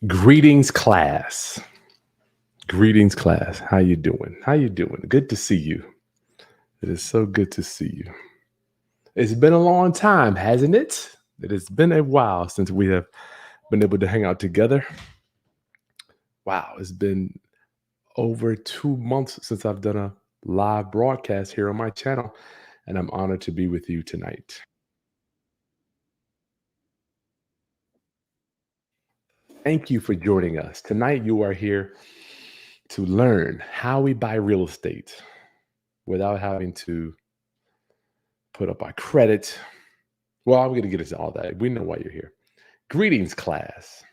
Greetings, class. Greetings, class. How you doing? How you doing? Good to see you. It is so good to see you. It's been a long time, hasn't it? It has been a while since we have been able to hang out together. Wow, it's been over 2 months since I've done a live broadcast here on my channel, and I'm honored to be with you tonight. Thank you for joining us. Tonight, you are here to learn how we buy real estate without having to put up our credit. Well, I'm going to get into all that. We know why you're here. Greetings, class.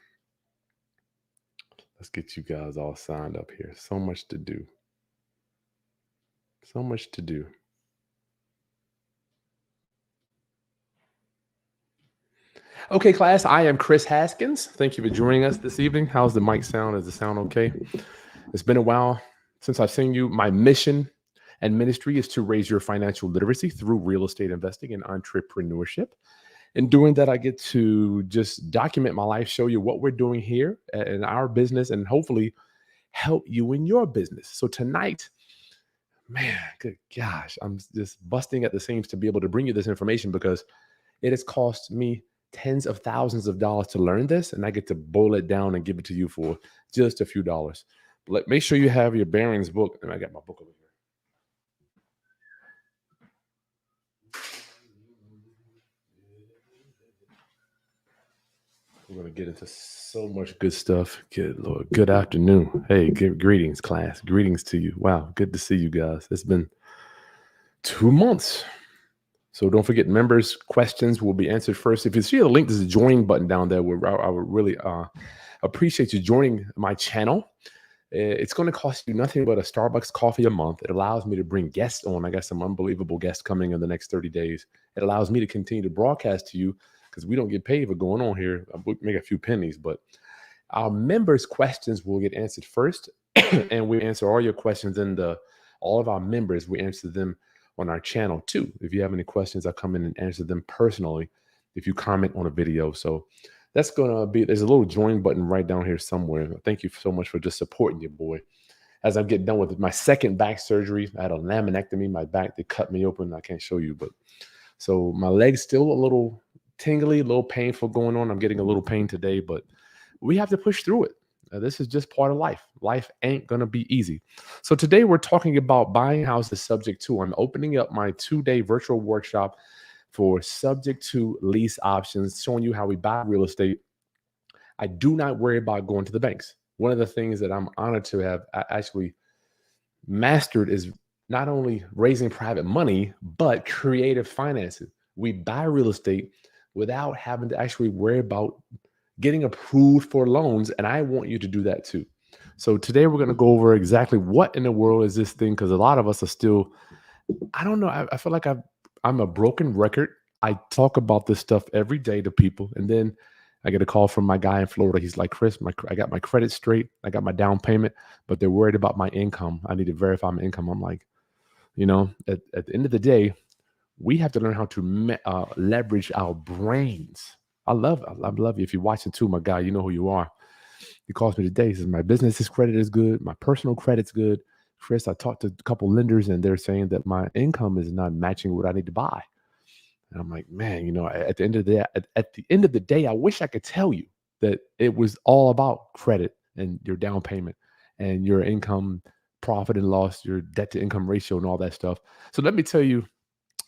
Let's get you guys all signed up here. So much to do. So much to do. Okay, class, I am Chris Haskins. Thank you for joining us this evening. How's the mic sound? Does it sound okay? It's been a while since I've seen you. My mission and ministry is to raise your financial literacy through real estate investing and entrepreneurship. In doing that, I get to just document my life, show you what we're doing here in our business, and hopefully help you in your business. So tonight, man, good gosh, I'm just busting at the seams to be able to bring you this information because it has cost me tens of thousands of dollars to learn this, and I get to boil it down and give it to you for just a few dollars. But make sure you have your bearings book, and I got my book over here. We're going to get into so much good stuff. Good Lord. Good afternoon. Hey, greetings, class. Greetings to you. Wow. Good to see you guys. It's been 2 months. So don't forget, members' questions will be answered first. If you see the link, there's a join button down there where I would really appreciate you joining my channel. It's going to cost you nothing but a Starbucks coffee a month. It allows me to bring guests on. I got some unbelievable guests coming in the next 30 days. It allows me to continue to broadcast to you because we don't get paid for going on here. We make a few pennies, but our members' questions will get answered first, and we answer all your questions. And all of our members, we answer them on our channel too. If you have any questions, I'll come in and answer them personally if you comment on a video. So that's going to be, there's a little join button right down here somewhere. Thank you so much for just supporting your boy. As I'm getting done with my second back surgery, I had a laminectomy. My back, they cut me open. I can't show you, but so my leg's still a little tingly, a little painful going on. I'm getting a little pain today, but we have to push through it. This is just part of life. Life ain't going to be easy. So today we're talking about buying houses subject to. I'm opening up my 2-day virtual workshop for subject to lease options, showing you how we buy real estate. I do not worry about going to the banks. One of the things that I'm honored to have actually mastered is not only raising private money, but creative financing. We buy real estate without having to actually worry about getting approved for loans. And I want you to do that too. So today we're going to go over exactly what in the world is this thing, because a lot of us are still, I don't know, I feel like I'm a broken record. I talk about this stuff every day to people, and then I get a call from my guy in Florida. He's like, Chris, I got my credit straight. I got my down payment, but they're worried about my income. I need to verify my income. I'm like, at the end of the day, we have to learn how to leverage our brains. I love you. If you're watching too, my guy, you know who you are. He calls me today. He says, my business's credit is good. My personal credit's good. Chris, I talked to a couple lenders and they're saying that my income is not matching what I need to buy. And I'm like, man, at the end of the day, I wish I could tell you that it was all about credit and your down payment and your income, profit and loss, your debt to income ratio and all that stuff. So let me tell you,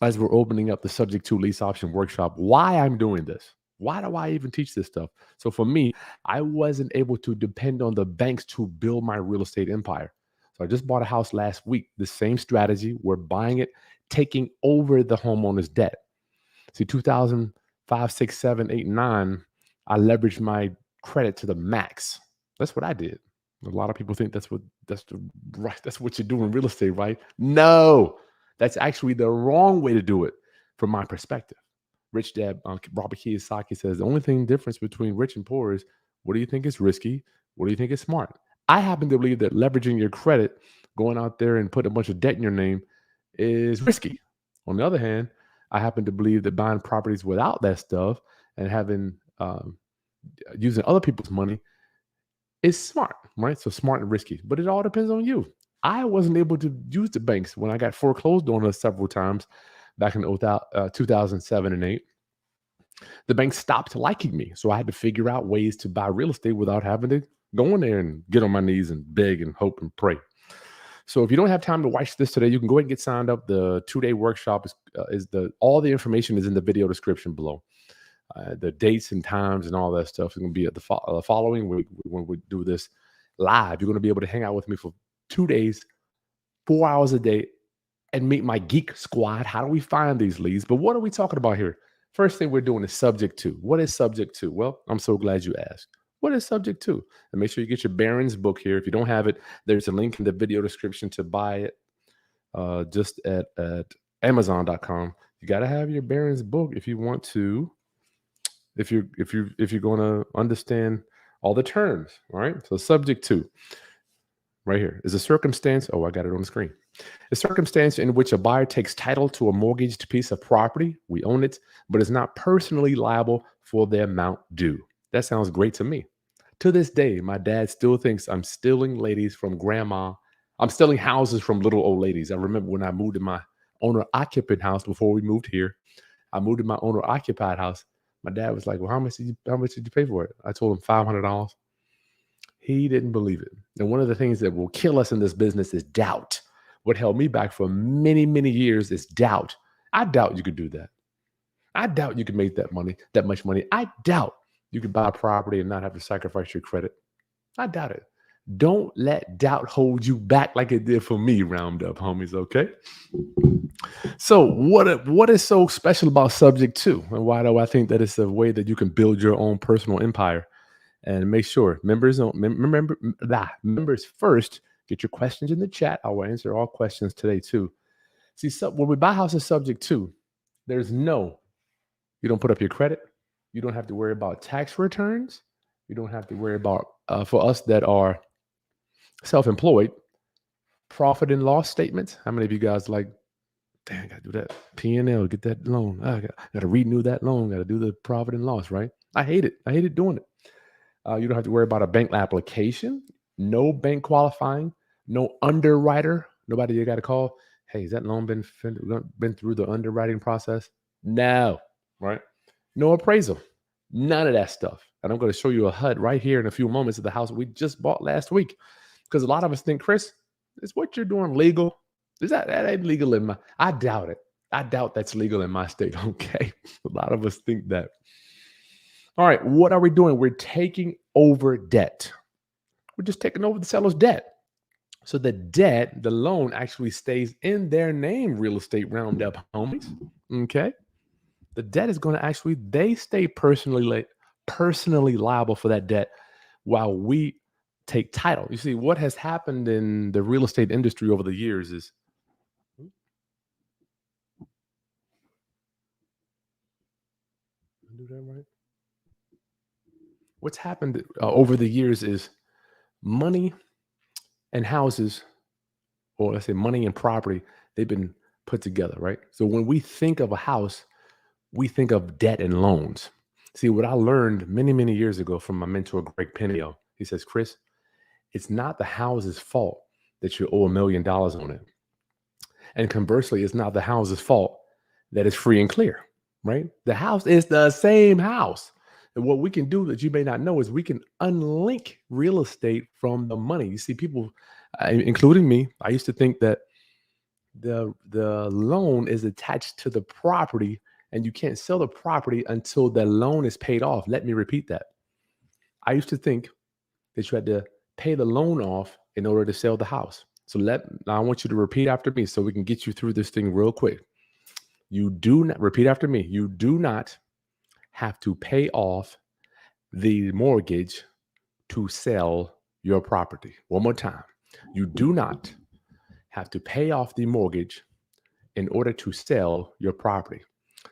as we're opening up the subject to lease option workshop, why I'm doing this. Why do I even teach this stuff? So for me, I wasn't able to depend on the banks to build my real estate empire. So I just bought a house last week. The same strategy. We're buying it, taking over the homeowner's debt. See, 2005, 6, 7, 8, 9, I leveraged my credit to the max. That's what I did. A lot of people think that's what you do in real estate, right? No, that's actually the wrong way to do it from my perspective. Rich Dad, Robert Kiyosaki says, the only thing difference between rich and poor is what do you think is risky? What do you think is smart? I happen to believe that leveraging your credit, going out there and putting a bunch of debt in your name is risky. On the other hand, I happen to believe that buying properties without that stuff and having using other people's money It's smart, right? So smart and risky, but it all depends on you. I wasn't able to use the banks when I got foreclosed on us several times back in 2007 and 8. The bank stopped liking me. So I had to figure out ways to buy real estate without having to go in there and get on my knees and beg and hope and pray. So if you don't have time to watch this today, you can go ahead and get signed up. The 2-day workshop is the all the information is in the video description below. The dates and times and all that stuff is going to be at the following week when we do this live. You're going to be able to hang out with me for 2 days, 4 hours a day, and meet my geek squad. How do we find these leads? But what are we talking about here? First thing we're doing is subject to. What is subject to? Well, I'm so glad you asked. What is subject to? And make sure you get your Barron's book here. If you don't have it, there's a link in the video description to buy it just at Amazon.com. You got to have your Barron's book if you want to, if you're going to understand all the terms. All right. So subject to right here is a circumstance. Oh, I got it on the screen. A circumstance in which a buyer takes title to a mortgaged piece of property, we own it, but is not personally liable for the amount due. That sounds great to me. To this day, my dad still thinks I'm stealing ladies from grandma. I'm stealing houses from little old ladies. I remember when I moved to my owner occupant house before we moved here. I moved to my owner occupied house. My dad was like, "Well, how much did you pay for it?" I told him $500. He didn't believe it. And one of the things that will kill us in this business is doubt. What held me back for many, many years is doubt. I doubt you could do that. I doubt you could make that much money. I doubt you could buy a property and not have to sacrifice your credit. I doubt it. Don't let doubt hold you back like it did for me, Roundup homies, okay? So what is so special about subject to? And why do I think that it's a way that you can build your own personal empire? And make sure members first. Get your questions in the chat. I will answer all questions today too. See, when we buy houses subject to, you don't put up your credit. You don't have to worry about tax returns. You don't have to worry about, for us that are self-employed, profit and loss statements. How many of you guys like, dang, I got to do that P&L, get that loan. I got to renew that loan. Got to do the profit and loss, right? I hate it. I hated doing it. You don't have to worry about a bank application, no bank qualifying, no underwriter. Nobody you got to call. Hey, has that loan been through the underwriting process? No, right? No appraisal, none of that stuff. And I'm going to show you a HUD right here in a few moments of the house we just bought last week. Because a lot of us think, Chris, is what you're doing legal? Is that ain't legal in my? I doubt it. I doubt that's legal in my state. Okay, a lot of us think that. All right, what are we doing? We're taking over debt. We're just taking over the seller's debt. So the debt, the loan actually stays in their name, real estate Roundup homies. Okay. The debt is going to they stay personally liable for that debt while we take title. You see, what has happened in the real estate industry over the years is, do that right? What's happened over the years is money and houses, or let's say money and property, they've been put together, right? So when we think of a house, we think of debt and loans. See, what I learned many, many years ago from my mentor, Greg Penio, he says, Chris, it's not the house's fault that you owe $1 million on it. And conversely, it's not the house's fault that it's free and clear, right? The house is the same house. And what we can do that you may not know is we can unlink real estate from the money. You see, people, including me, I used to think that the loan is attached to the property and you can't sell the property until the loan is paid off. Let me repeat that. I used to think that you had to pay the loan off in order to sell the house. So now I want you to repeat after me so we can get you through this thing real quick. You do not, repeat after me. You do not have to pay off the mortgage to sell your property. One more time. You do not have to pay off the mortgage in order to sell your property.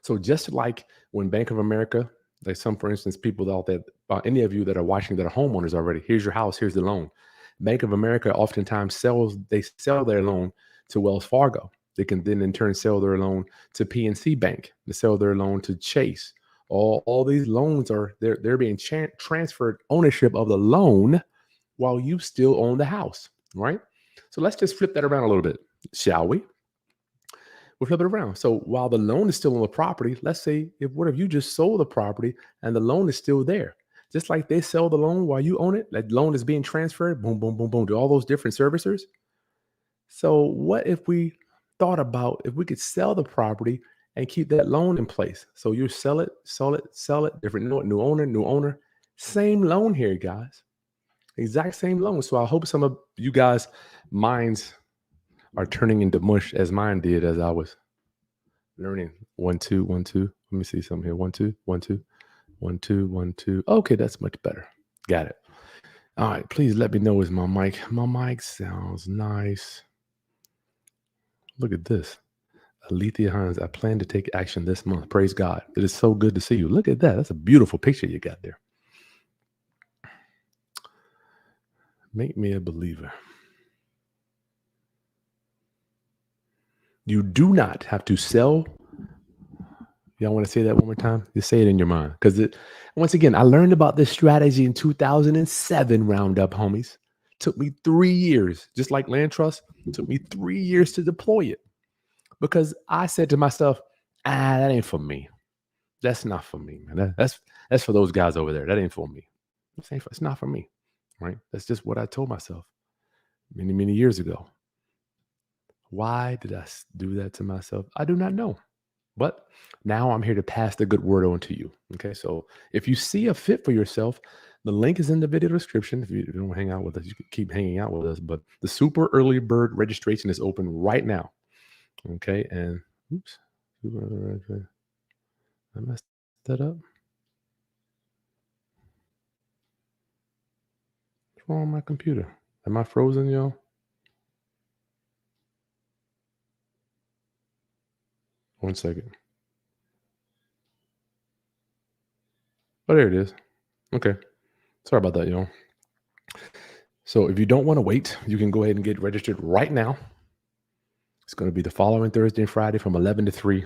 So just like when Bank of America, like for instance, people out there, any of you that are watching that are homeowners already, here's your house, here's the loan. Bank of America oftentimes sell their loan to Wells Fargo. They can then in turn sell their loan to PNC Bank. They sell their loan to Chase. All these loans they're being transferred ownership of the loan while you still own the house, right? So let's just flip that around a little bit, shall we? We'll flip it around. So while the loan is still on the property, let's say if what if you just sold the property and the loan is still there? Just like they sell the loan while you own it, that loan is being transferred, boom, boom, boom, boom, to all those different servicers. So what if we thought about if we could sell the property and keep that loan in place? So you sell it, different new owner, same loan here, guys. Exact same loan. So I hope some of you guys' minds are turning into mush as mine did as I was learning. 1, 2, 1, 2. Let me see something here. 1, 2, 1, 2, 1, 2, 1, 2. Okay, that's much better. Got it. All right. Please let me know is my mic. My mic sounds nice. Look at this. Alethea Hines, I plan to take action this month. Praise God. It is so good to see you. Look at that. That's a beautiful picture you got there. Make me a believer. You do not have to sell. Y'all want to say that one more time? Just say it in your mind. Because once again, I learned about this strategy in 2007, Roundup homies. Took me 3 years, just like land trust. Took me 3 years to deploy it. Because I said to myself, that ain't for me. That's not for me, man. That's for those guys over there. That ain't for me. It's not for me, right? That's just what I told myself many, many years ago. Why did I do that to myself? I do not know. But now I'm here to pass the good word on to you. Okay, so if you see a fit for yourself, the link is in the video description. If you don't hang out with us, you can keep hanging out with us. But the super early bird registration is open right now. Okay, and oops, I messed that up. What's wrong with my computer? Am I frozen, y'all? One second. Oh, there it is. Okay. Sorry about that, y'all. So if you don't want to wait, you can go ahead and get registered right now. It's going to be the following Thursday and Friday from 11 to 3.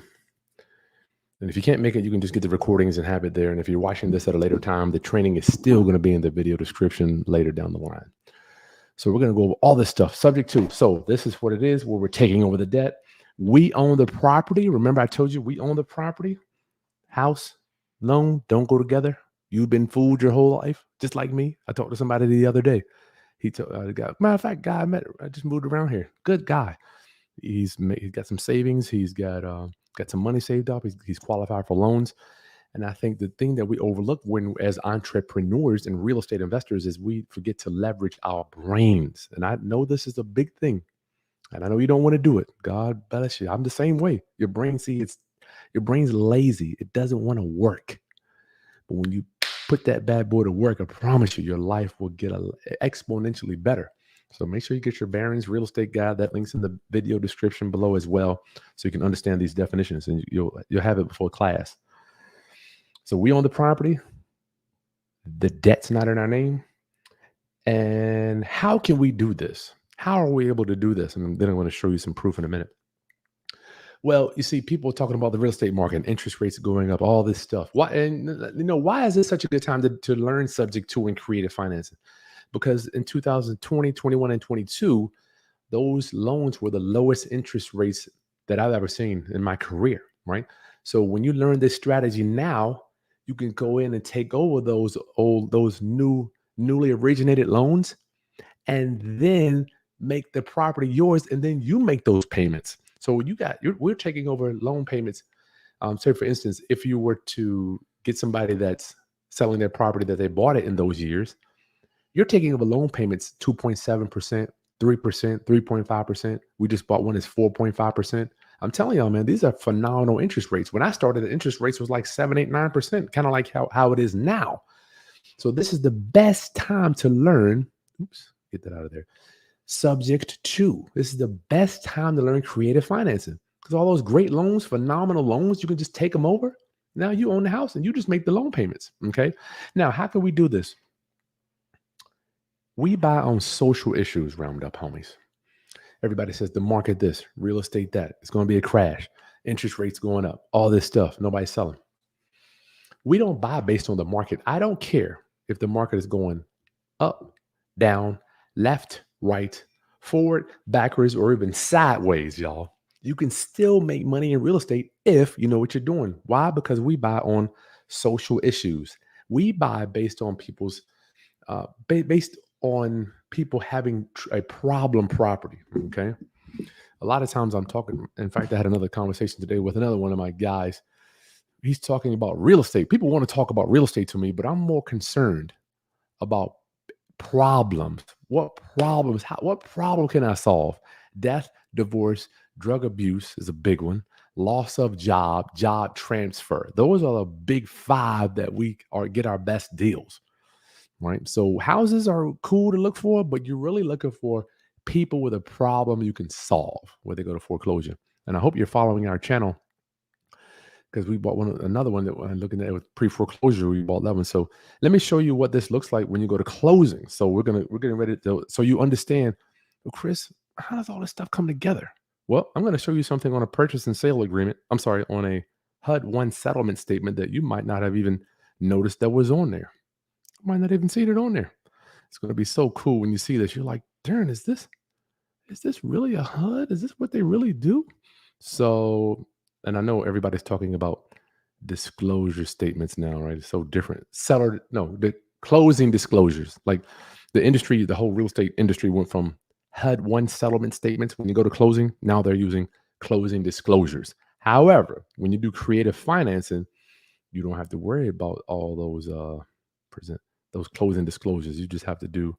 And if you can't make it, you can just get the recordings and have it there. And if you're watching this at a later time, the training is still going to be in the video description later down the line. So we're going to go over all this stuff. Subject to. So this is what it is, where we're taking over the debt. We own the property. Remember, I told you we own the property. House, loan, don't go together. You've been fooled your whole life, just like me. I talked to somebody the other day. He told the guy, matter of fact, guy I met, I just moved around here. Good guy. He's got some savings. He's got some money saved up. He's qualified for loans. And I think the thing that we overlook when as entrepreneurs and real estate investors is we forget to leverage our brains. And I know this is a big thing. And I know you don't want to do it. God bless you. I'm the same way. Your brain, your brain's lazy. It doesn't want to work. But when you put that bad boy to work, I promise you, your life will get exponentially better. So make sure you get your bearings, real estate guide. That link's in the video description below as well, so you can understand these definitions, and you'll have it before class. So we own the property. The debt's not in our name. And how can we do this? How are we able to do this? And then I'm going to show you some proof in a minute. Well, you see, people talking about the real estate market, and interest rates going up, all this stuff. Why? And why is this such a good time to learn subject to and creative financing? Because in 2020, 21, and 22, those loans were the lowest interest rates that I've ever seen in my career, right? So when you learn this strategy now, you can go in and take over those newly originated loans, and then make the property yours, and then you make those payments. So we're taking over loan payments. Say for instance, if you were to get somebody that's selling their property that they bought it in those years, you're taking over loan payments 2.7%, 3%, 3.5%. We just bought one that's 4.5%. I'm telling y'all, man, these are phenomenal interest rates. When I started, the interest rates was like 7, 8, 9%, kind of like how it is now. So this is the best time to learn. Oops, get that out of there. Subject to. This is the best time to learn creative financing, because all those great loans, phenomenal loans, you can just take them over. Now you own the house and you just make the loan payments. Okay. Now, how can we do this? We buy on social issues, Roundup homies. Everybody says the market this, real estate that. It's going to be a crash. Interest rates going up. All this stuff. Nobody's selling. We don't buy based on the market. I don't care if the market is going up, down, left, right, forward, backwards, or even sideways, y'all. You can still make money in real estate if you know what you're doing. Why? Because we buy on social issues. We buy based on people's based on people having a problem property. Okay. A lot of times I'm talking. In fact, I had another conversation today with another one of my guys. He's talking about real estate. People want to talk about real estate to me, but I'm more concerned about problems. What problems? What problem can I solve? Death, divorce, drug abuse is a big one. Loss of job, job transfer. Those are the big five that we are get our best deals. Right. So houses are cool to look for, but you're really looking for people with a problem you can solve where they go to foreclosure. And I hope you're following our channel because we bought another one that we're looking at with pre-foreclosure. We bought that one. So let me show you what this looks like when you go to closing. So we're getting ready to, so you understand, well, Chris, how does all this stuff come together? Well, I'm going to show you something on a purchase and sale agreement. I'm sorry, on a HUD-1 settlement statement that you might not have even noticed that was on there. You might not even seen it on there. It's going to be so cool when you see this. You're like, darn, is this really a HUD? Is this what they really do? So, and I know everybody's talking about disclosure statements now, right? It's so different. The closing disclosures. Like the industry, the whole real estate industry went from HUD-1 settlement statements. When you go to closing, now they're using closing disclosures. However, when you do creative financing, you don't have to worry about all those closing disclosures. You just have to do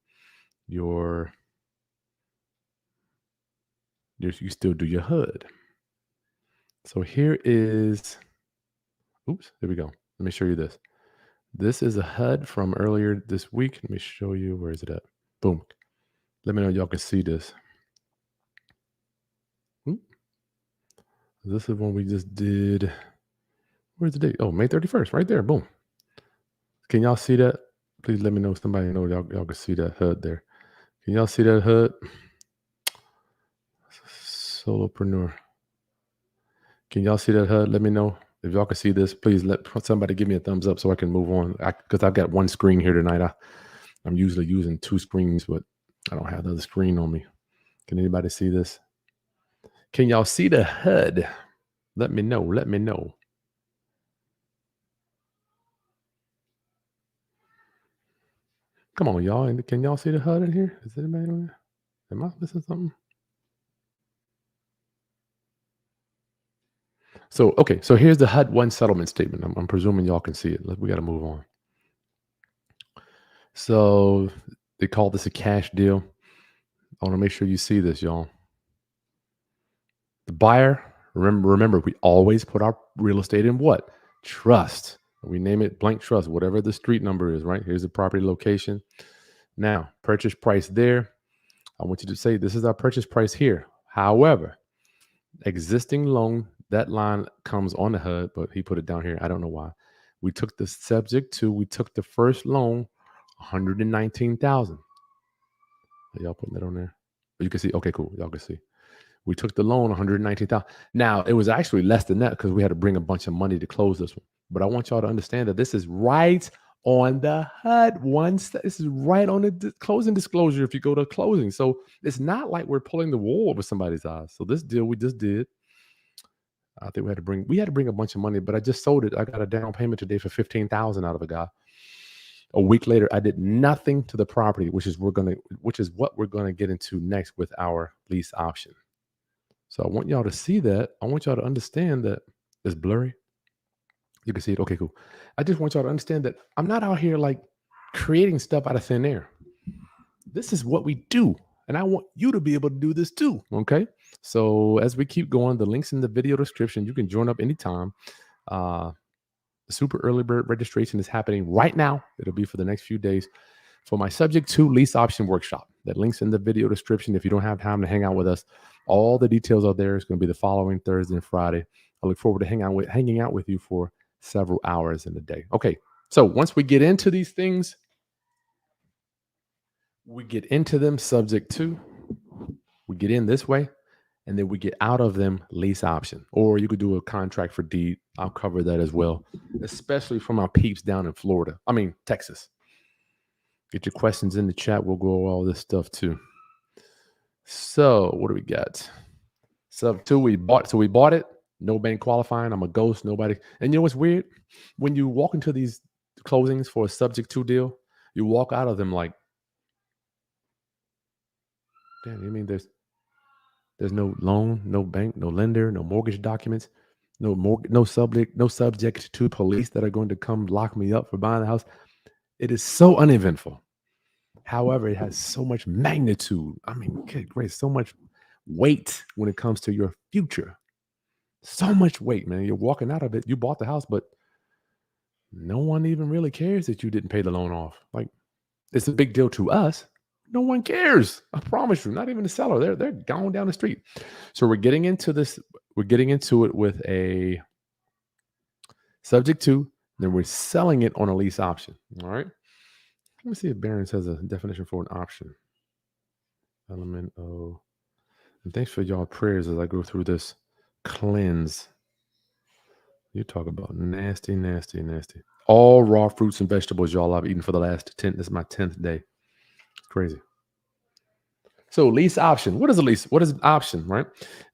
you still do your HUD. So here is, oops, there we go. Let me show you this. This is a HUD from earlier this week. Let me show you, where is it at? Boom. Let me know y'all can see this. Oop. This is one we just did. Where's the date? Oh, May 31st, right there. Boom. Can y'all see that? Please let me know. Somebody know y'all can see that HUD there. Can y'all see that HUD? Solopreneur. Can y'all see that HUD? Let me know if y'all can see this. Please let somebody give me a thumbs up so I can move on. Because I've got one screen here tonight. I'm usually using two screens, but I don't have the other screen on me. Can anybody see this? Can y'all see the HUD? Let me know. Let me know. Come on, y'all. And can y'all see the HUD in here? Is anybody on there? Am I missing something? So, okay. So here's the HUD-1 settlement statement. I'm presuming y'all can see it. We got to move on. So they call this a cash deal. I want to make sure you see this, y'all. The buyer, remember, we always put our real estate in what? Trust. We name it blank trust, whatever the street number is, right? Here's the property location. Now, purchase price there. I want you to say this is our purchase price here. However, existing loan, that line comes on the HUD, but he put it down here. I don't know why. We took the first loan, $119,000. Y'all putting that on there? You can see. Okay, cool. Y'all can see. We took the loan, $119,000. Now it was actually less than that because we had to bring a bunch of money to close this one. But I want y'all to understand that this is right on the HUD-1. This is right on the closing disclosure if you go to closing. So it's not like we're pulling the wool over somebody's eyes. So this deal we just did, I think we had to bring a bunch of money, but I just sold it. I got a down payment today for $15,000 out of a guy. A week later, I did nothing to the property, which is what we're gonna get into next with our lease option. So I want y'all to see that. I want y'all to understand that it's blurry. You can see it. Okay, cool. I just want y'all to understand that I'm not out here like creating stuff out of thin air. This is what we do. And I want you to be able to do this too. Okay. So as we keep going, the links in the video description, you can join up anytime. The super early bird registration is happening right now. It'll be for the next few days for my subject to lease option workshop. That link's in the video description. If you don't have time to hang out with us, all the details are there. It's going to be the following Thursday and Friday. I look forward to hanging out with you for several hours in the day. Okay, so once we get into these things, we get into them subject to, we get in this way, and then we get out of them lease option. Or you could do a contract for deed. I'll cover that as well, especially for my peeps down in Texas. Get your questions in the chat. We'll go over all this stuff too. So what do we got? Sub 2, we bought it. No bank qualifying. I'm a ghost. Nobody. And you know what's weird? When you walk into these closings for a subject to deal, you walk out of them like, damn, you mean there's no loan, no bank, no lender, no mortgage documents, no subject to police that are going to come lock me up for buying the house. It is so uneventful. However, it has so much magnitude. I mean, good grace, so much weight when it comes to your future. So much weight, man. You're walking out of it. You bought the house, but no one even really cares that you didn't pay the loan off. Like, it's a big deal to us. No one cares. I promise you. Not even the seller. They're going down the street. So we're getting into this. We're getting into it with a subject to. Then we're selling it on a lease option. All right. Let me see if Barron's has a definition for an option. Element of. And thanks for y'all prayers as I go through this cleanse. You talk about nasty, nasty, nasty. All raw fruits and vegetables y'all I've eaten for the last 10. This is my 10th day. Crazy. So lease option. What is a lease? What is an option, right?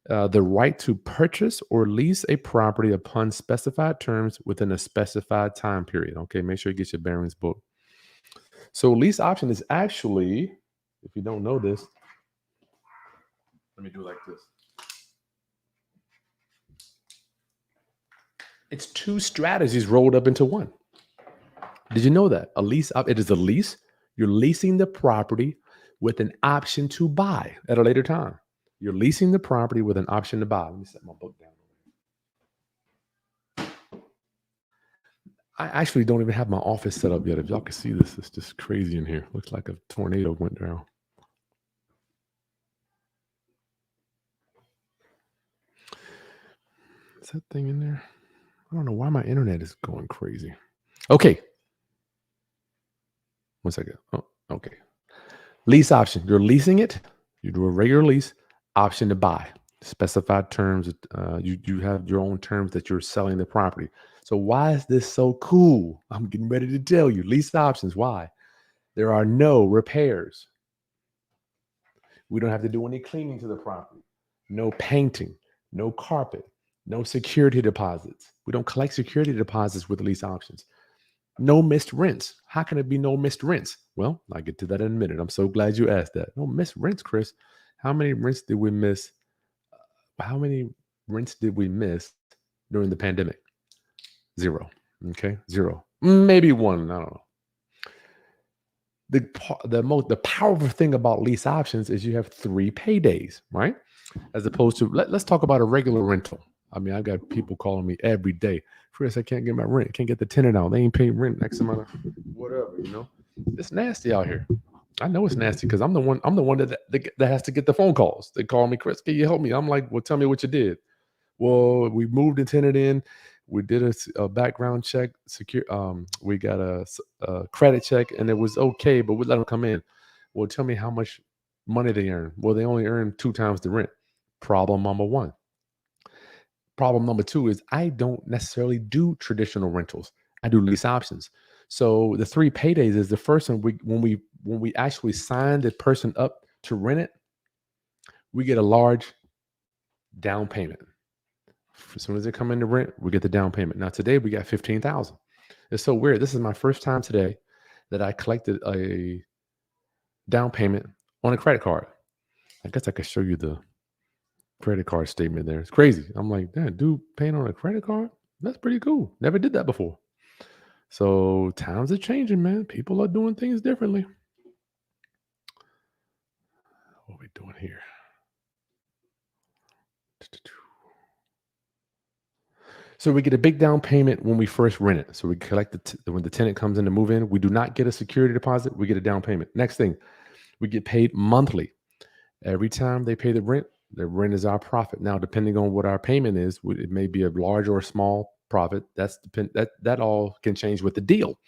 The right to purchase or lease a property upon specified terms within a specified time period. Okay, make sure you get your Barron's book. So lease option is actually, if you don't know this, let me do it like this. It's two strategies rolled up into one. Did you know that? It is a lease. You're leasing the property with an option to buy at a later time. You're leasing the property with an option to buy. Let me set my book down. I actually don't even have my office set up yet. If y'all can see this, it's just crazy in here. Looks like a tornado went down. Is that thing in there? I don't know why my internet is going crazy. Okay. 1 second. Oh, okay. Lease option. You're leasing it. You do a regular lease. Option to buy. Specified terms. You have your own terms that you're selling the property. So why is this so cool? I'm getting ready to tell you. Lease options. Why? There are no repairs. We don't have to do any cleaning to the property. No painting. No carpet. No security deposits. We don't collect security deposits with lease options. No missed rents. How can it be no missed rents? Well, I'll get to that in a minute. I'm so glad you asked that. No missed rents, Chris. How many rents did we miss? How many rents did we miss during the pandemic? 0. Okay, 0. Maybe 1. I don't know. The powerful thing about lease options is you have 3 paydays, right? As opposed to let's talk about a regular rental. I mean, I've got people calling me every day. Chris, I can't get my rent. Can't get the tenant out. They ain't paying rent next month. Whatever, you know. It's nasty out here. I know it's nasty because I'm the one that has to get the phone calls. They call me, Chris, can you help me? I'm like, well, tell me what you did. Well, we moved the tenant in. We did a background check. We got a credit check, and it was okay, but we let them come in. Well, tell me how much money they earn. Well, they only earn 2 times the rent. Problem number 1. Problem number 2 is I don't necessarily do traditional rentals. I do lease options. So the 3 paydays is the first one. When we actually sign the person up to rent it, we get a large down payment. As soon as they come in to rent, we get the down payment. Now today we got $15,000. It's so weird. This is my first time today that I collected a down payment on a credit card. I guess I could show you the credit card statement there. It's crazy. I'm like, damn, dude, paying on a credit card? That's pretty cool. Never did that before. So times are changing, man. People are doing things differently. What are we doing here? So we get a big down payment when we first rent it. So we collect when the tenant comes in to move in. We do not get a security deposit. We get a down payment. Next thing, we get paid monthly. Every time they pay the rent is our profit. Now, depending on what our payment is, it may be a large or a small profit. That all can change with the deal,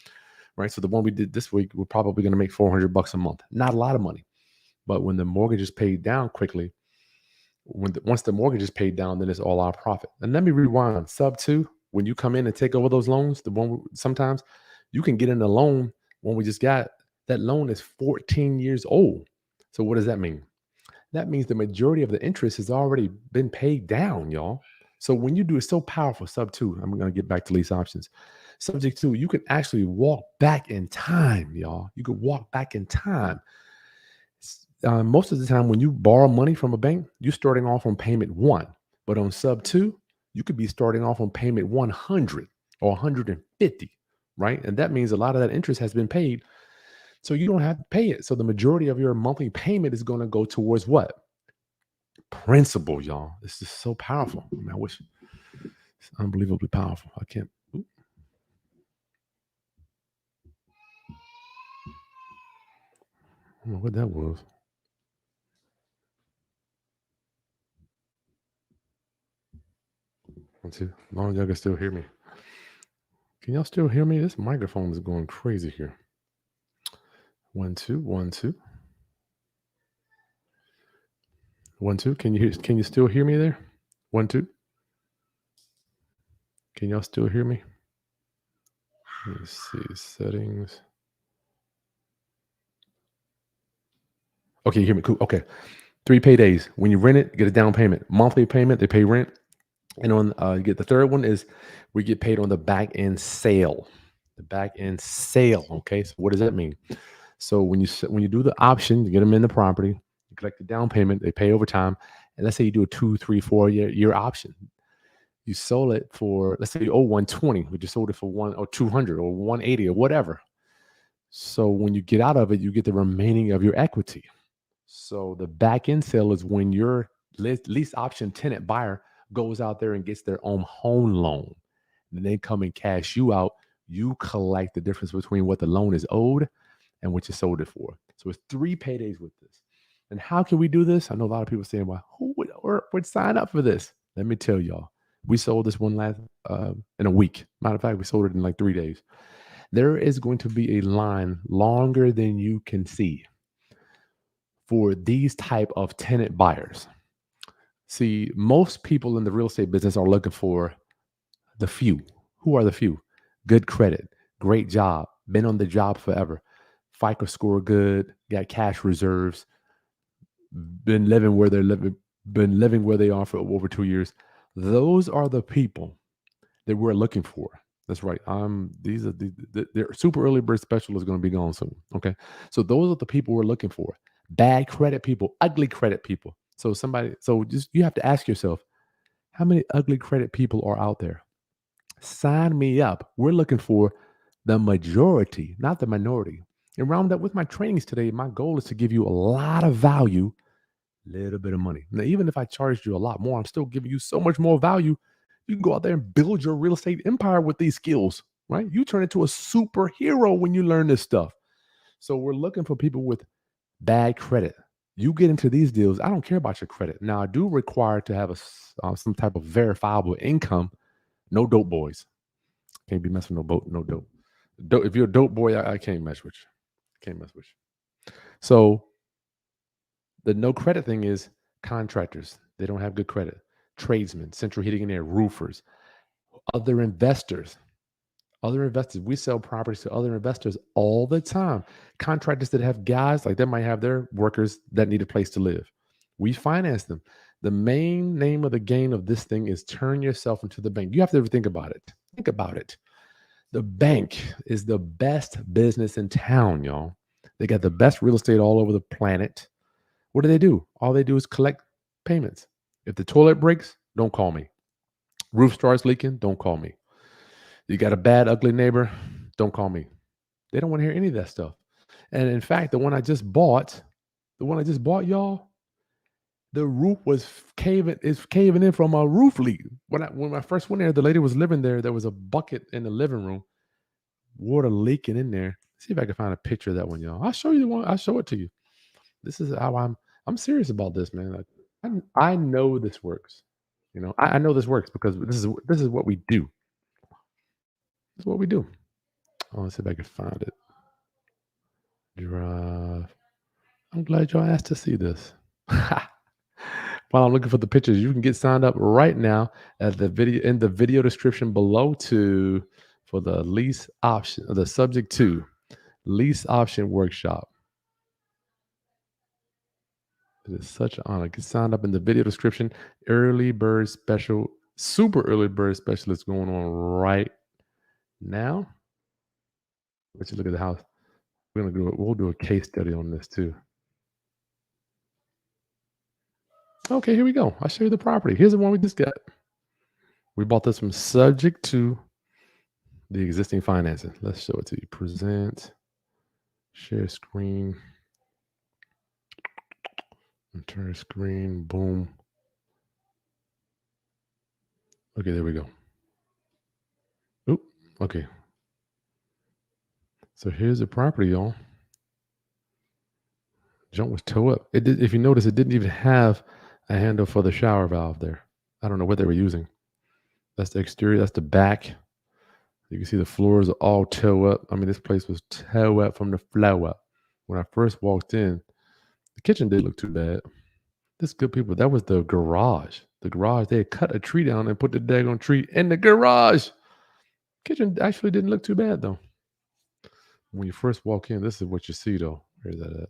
right? So the one we did this week, we're probably going to make $400 a month. Not a lot of money, but when the mortgage is paid down quickly, once the mortgage is paid down, then it's all our profit. And let me rewind. Sub 2, when you come in and take over those loans, sometimes you can get in the loan one we just got That loan is 14 years old. So what does that mean? That means the majority of the interest has already been paid down, y'all. So when you do it's so powerful, sub two, I'm going to get back to lease options. Subject two, you can actually walk back in time, y'all. You could walk back in time. Most of the time, when you borrow money from a bank, you're starting off on payment one. But on sub two, you could be starting off on payment 100 or 150, right? And that means a lot of that interest has been paid. So you don't have to pay it. So the majority of your monthly payment is going to go towards what? Principal, y'all. This is so powerful. I mean, I wish it's unbelievably powerful. I can't. Oop. I don't know what that was. One, two. As long as y'all can still hear me. Can y'all still hear me? This microphone is going crazy here. 1, 2, 1, 2. 1, 2. Can you still hear me there? 1, 2. Can y'all still hear me? Let's see. Settings. Okay, you hear me? Cool. Okay. 3 paydays. When you rent it, get a down payment. Monthly payment, they pay rent. And on you get the third one is we get paid on the back end sale. The back end sale. Okay. So what does that mean? So when you do the option, you get them in the property, you collect the down payment, they pay over time. And let's say you do a 2, 3, 4 year option. You sold it for, let's say you owe 120, but you sold it for 200 or 180 or whatever. So when you get out of it, you get the remaining of your equity. So the back end sale is when your lease option tenant buyer goes out there and gets their own home loan. Then they come and cash you out. You collect the difference between what the loan is owed and what you sold it for. So it's 3 paydays with this. And how can we do this? I know a lot of people saying, well, who would sign up for this? Let me tell y'all. We sold this one last in a week. Matter of fact, we sold it in like 3 days. There is going to be a line longer than you can see for these type of tenant buyers. See, most people in the real estate business are looking for the few. Who are the few? Good credit, great job, been on the job forever, FICO score good, got cash reserves, been living where they are for over 2 years. Those are the people that we're looking for. That's right. These are the super early bird special is going to be gone soon. Okay, so those are the people we're looking for. Bad credit people, ugly credit people. So just you have to ask yourself, how many ugly credit people are out there? Sign me up. We're looking for the majority, not the minority. And Roundup, with my trainings today, my goal is to give you a lot of value, little bit of money. Now, even if I charged you a lot more, I'm still giving you so much more value. You can go out there and build your real estate empire with these skills, right? You turn into a superhero when you learn this stuff. So we're looking for people with bad credit. You get into these deals, I don't care about your credit. Now, I do require to have some type of verifiable income. No dope boys. Can't be messing with no dope. If you're a dope boy, I can't mess with you. Can't mess with you. So the no credit thing is contractors. They don't have good credit. Tradesmen, central heating and air, roofers, other investors. Other investors. We sell properties to other investors all the time. Contractors that have guys, like they might have their workers that need a place to live. We finance them. The main name of the game of this thing is turn yourself into the bank. You have to ever think about it. Think about it. The bank is the best business in town, y'all. They got the best real estate all over the planet. What do? All they do is collect payments. If the toilet breaks, don't call me. Roof starts leaking, don't call me. You got a bad, ugly neighbor, don't call me. They don't want to hear any of that stuff. And in fact, the one I just bought, y'all, the roof was caving in from a roof leak. When I first went there, the lady was living there. There was a bucket in the living room, water leaking in there. See if I can find a picture of that one, y'all. I'll show you the one. I'll show it to you. This is how I'm serious about this, man. Like, I know this works. I know this works because this is what we do. This is what we do. Oh, let's see if I can find it. Drive. I'm glad y'all asked to see this. While I'm looking for the pictures, you can get signed up right now at the video description below for the lease option, the subject to. Lease option workshop. It is such an honor. Get signed up in the video description. Early bird special, super early bird special is going on right now. Let's look at the house. We'll do a case study on this too. Okay, here we go. I'll show you the property. Here's the one we just got. We bought this from subject to the existing financing. Let's show it to you. Present, share screen, entire screen, boom. Okay, there we go. Oop, okay. So here's the property, y'all. Jump was toe up. It did, if you notice, it didn't even have a handle for the shower valve there. I don't know what they were using. That's the exterior. That's the back. You can see the floors are all toe up. I mean, this place was toe up from the floor up. When I first walked in, the kitchen didn't look too bad. This good people. That was the garage. The garage. They had cut a tree down and put the daggone tree in the garage. Kitchen actually didn't look too bad though. When you first walk in, this is what you see though. Where's that at?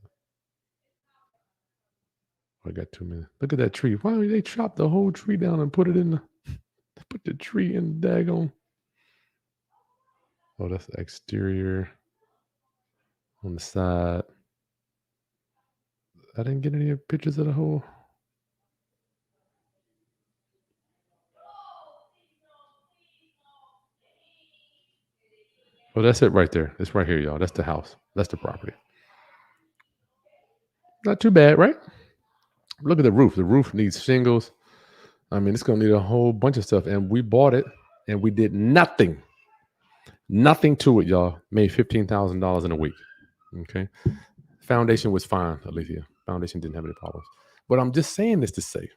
I got 2 minutes. Look at that tree. Why don't they chop the whole tree down and put it in the put the tree in the daggone? Oh, that's the exterior on the side. I didn't get any pictures of the whole. Oh, that's it right there. It's right here, y'all. That's the house. That's the property. Not too bad, right? Look at the roof. The roof needs shingles. I mean, it's going to need a whole bunch of stuff. And we bought it and we did nothing. Nothing to it, y'all. Made $15,000 in a week. Okay. Foundation was fine, Alethea. Foundation didn't have any problems. But I'm just saying this to say,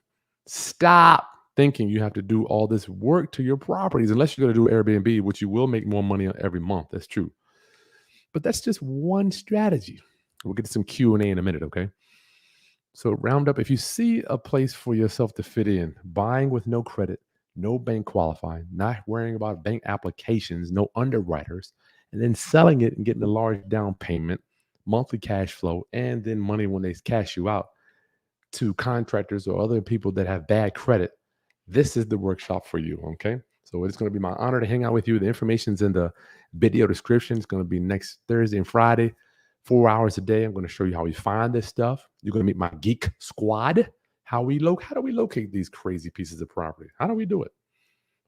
stop thinking you have to do all this work to your properties unless you're going to do Airbnb, which you will make more money every month. That's true. But that's just one strategy. We'll get to some Q&A in a minute, okay? So Roundup, if you see a place for yourself to fit in, buying with no credit, no bank qualifying, not worrying about bank applications, no underwriters, and then selling it and getting a large down payment, monthly cash flow, and then money when they cash you out to contractors or other people that have bad credit, this is the workshop for you, okay? So it's going to be my honor to hang out with you. The information's in the video description. It's going to be next Thursday and Friday, 4 hours a day. I'm going to show you how we find this stuff. You're going to meet my geek squad. How do we locate these crazy pieces of property? How do we do it?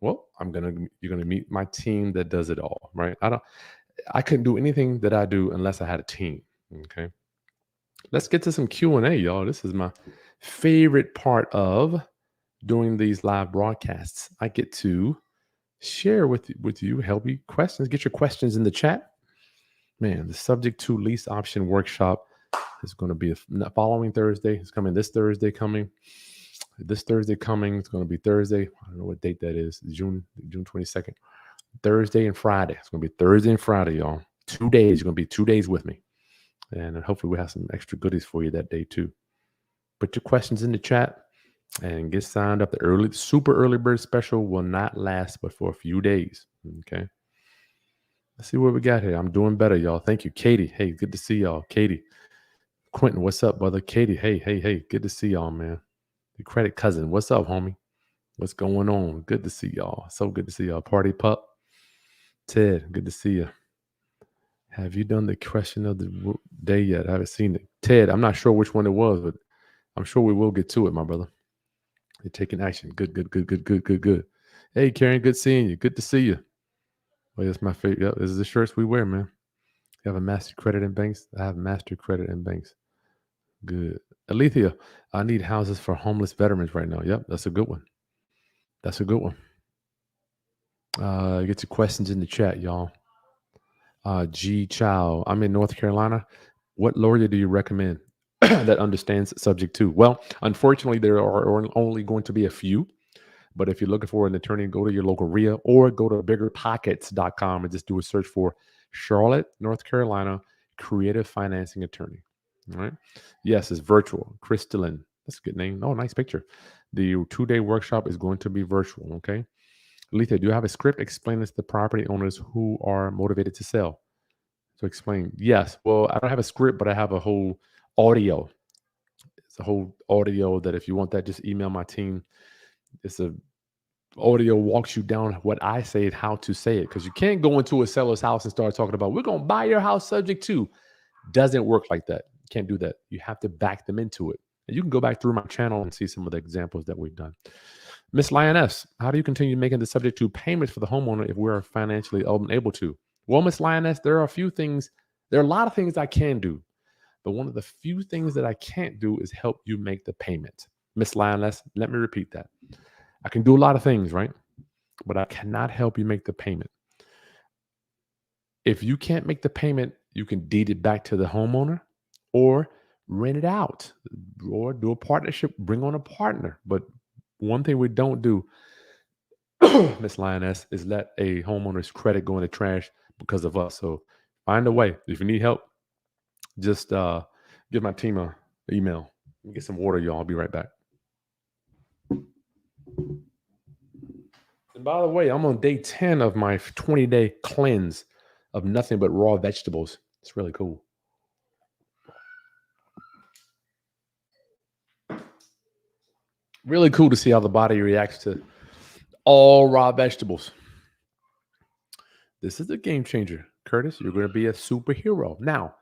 Well, you're going to meet my team that does it all, right? I couldn't do anything that I do unless I had a team, okay? Let's get to some Q&A, y'all. This is my favorite part of doing these live broadcasts. I get to share with you, help you questions, get your questions in the chat. Man, the subject to lease option workshop is going to be the following Thursday. It's coming this Thursday coming. This Thursday coming. It's going to be Thursday. I don't know what date that is. June 22nd. Thursday and Friday. It's going to be Thursday and Friday, y'all. 2 days. You're going to be 2 days with me. And hopefully we'll have some extra goodies for you that day too. Put your questions in the chat and get signed up. The super early bird special will not last but for a few days. Okay. Let's see what we got here. I'm doing better, y'all. Thank you, Katie. Hey, good to see y'all. Katie. Quentin, what's up, brother? Katie, hey. Good to see y'all, man. The credit cousin, what's up, homie? What's going on? Good to see y'all. So good to see y'all. Party pup. Ted, good to see you. Have you done the question of the day yet? I haven't seen it. Ted, I'm not sure which one it was, but I'm sure we will get to it, my brother. You're taking action. Good. Hey, Karen, good seeing you. Good to see you. Well, that's my favorite. Yep, this is the shirts we wear, man. You have a master credit in banks? I have master credit in banks. Good. Alethea, I need houses for homeless veterans right now. Yep, that's a good one. That's a good one. Get your questions in the chat, y'all. G Chow, I'm in North Carolina. What lawyer do you recommend that understands subject to? Well, unfortunately, there are only going to be a few. But if you're looking for an attorney, go to your local RIA or go to biggerpockets.com and just do a search for Charlotte, North Carolina, creative financing attorney. All right. Yes, it's virtual. Crystalline. That's a good name. Oh, nice picture. The 2-day workshop is going to be virtual. Okay. Letha, do you have a script explaining to the property owners who are motivated to sell? So explain. Yes. Well, I don't have a script, but I have a whole audio. It's a whole audio that if you want that, just email my team. It's a audio walks you down what I say and how to say it. Because you can't go into a seller's house and start talking about we're gonna buy your house subject to. Doesn't work like that. You can't do that. You have to back them into it. And you can go back through my channel and see some of the examples that we've done. Miss Lioness, how do you continue making the subject to payments for the homeowner if we're financially unable to? Well, Miss Lioness, there are a few things, there are a lot of things I can do, but one of the few things that I can't do is help you make the payment. Miss Lioness, let me repeat that. I can do a lot of things, right? But I cannot help you make the payment. If you can't make the payment, you can deed it back to the homeowner or rent it out or do a partnership, bring on a partner. But one thing we don't do, Miss Lioness, is let a homeowner's credit go in the trash because of us. So find a way. If you need help, just give my team a email. Get some water, y'all. I'll be right back. And by the way, I'm on day 10 of my 20-day cleanse of nothing but raw vegetables. It's really cool. Really cool to see how the body reacts to all raw vegetables. This is a game changer, Curtis. You're going to be a superhero. Now,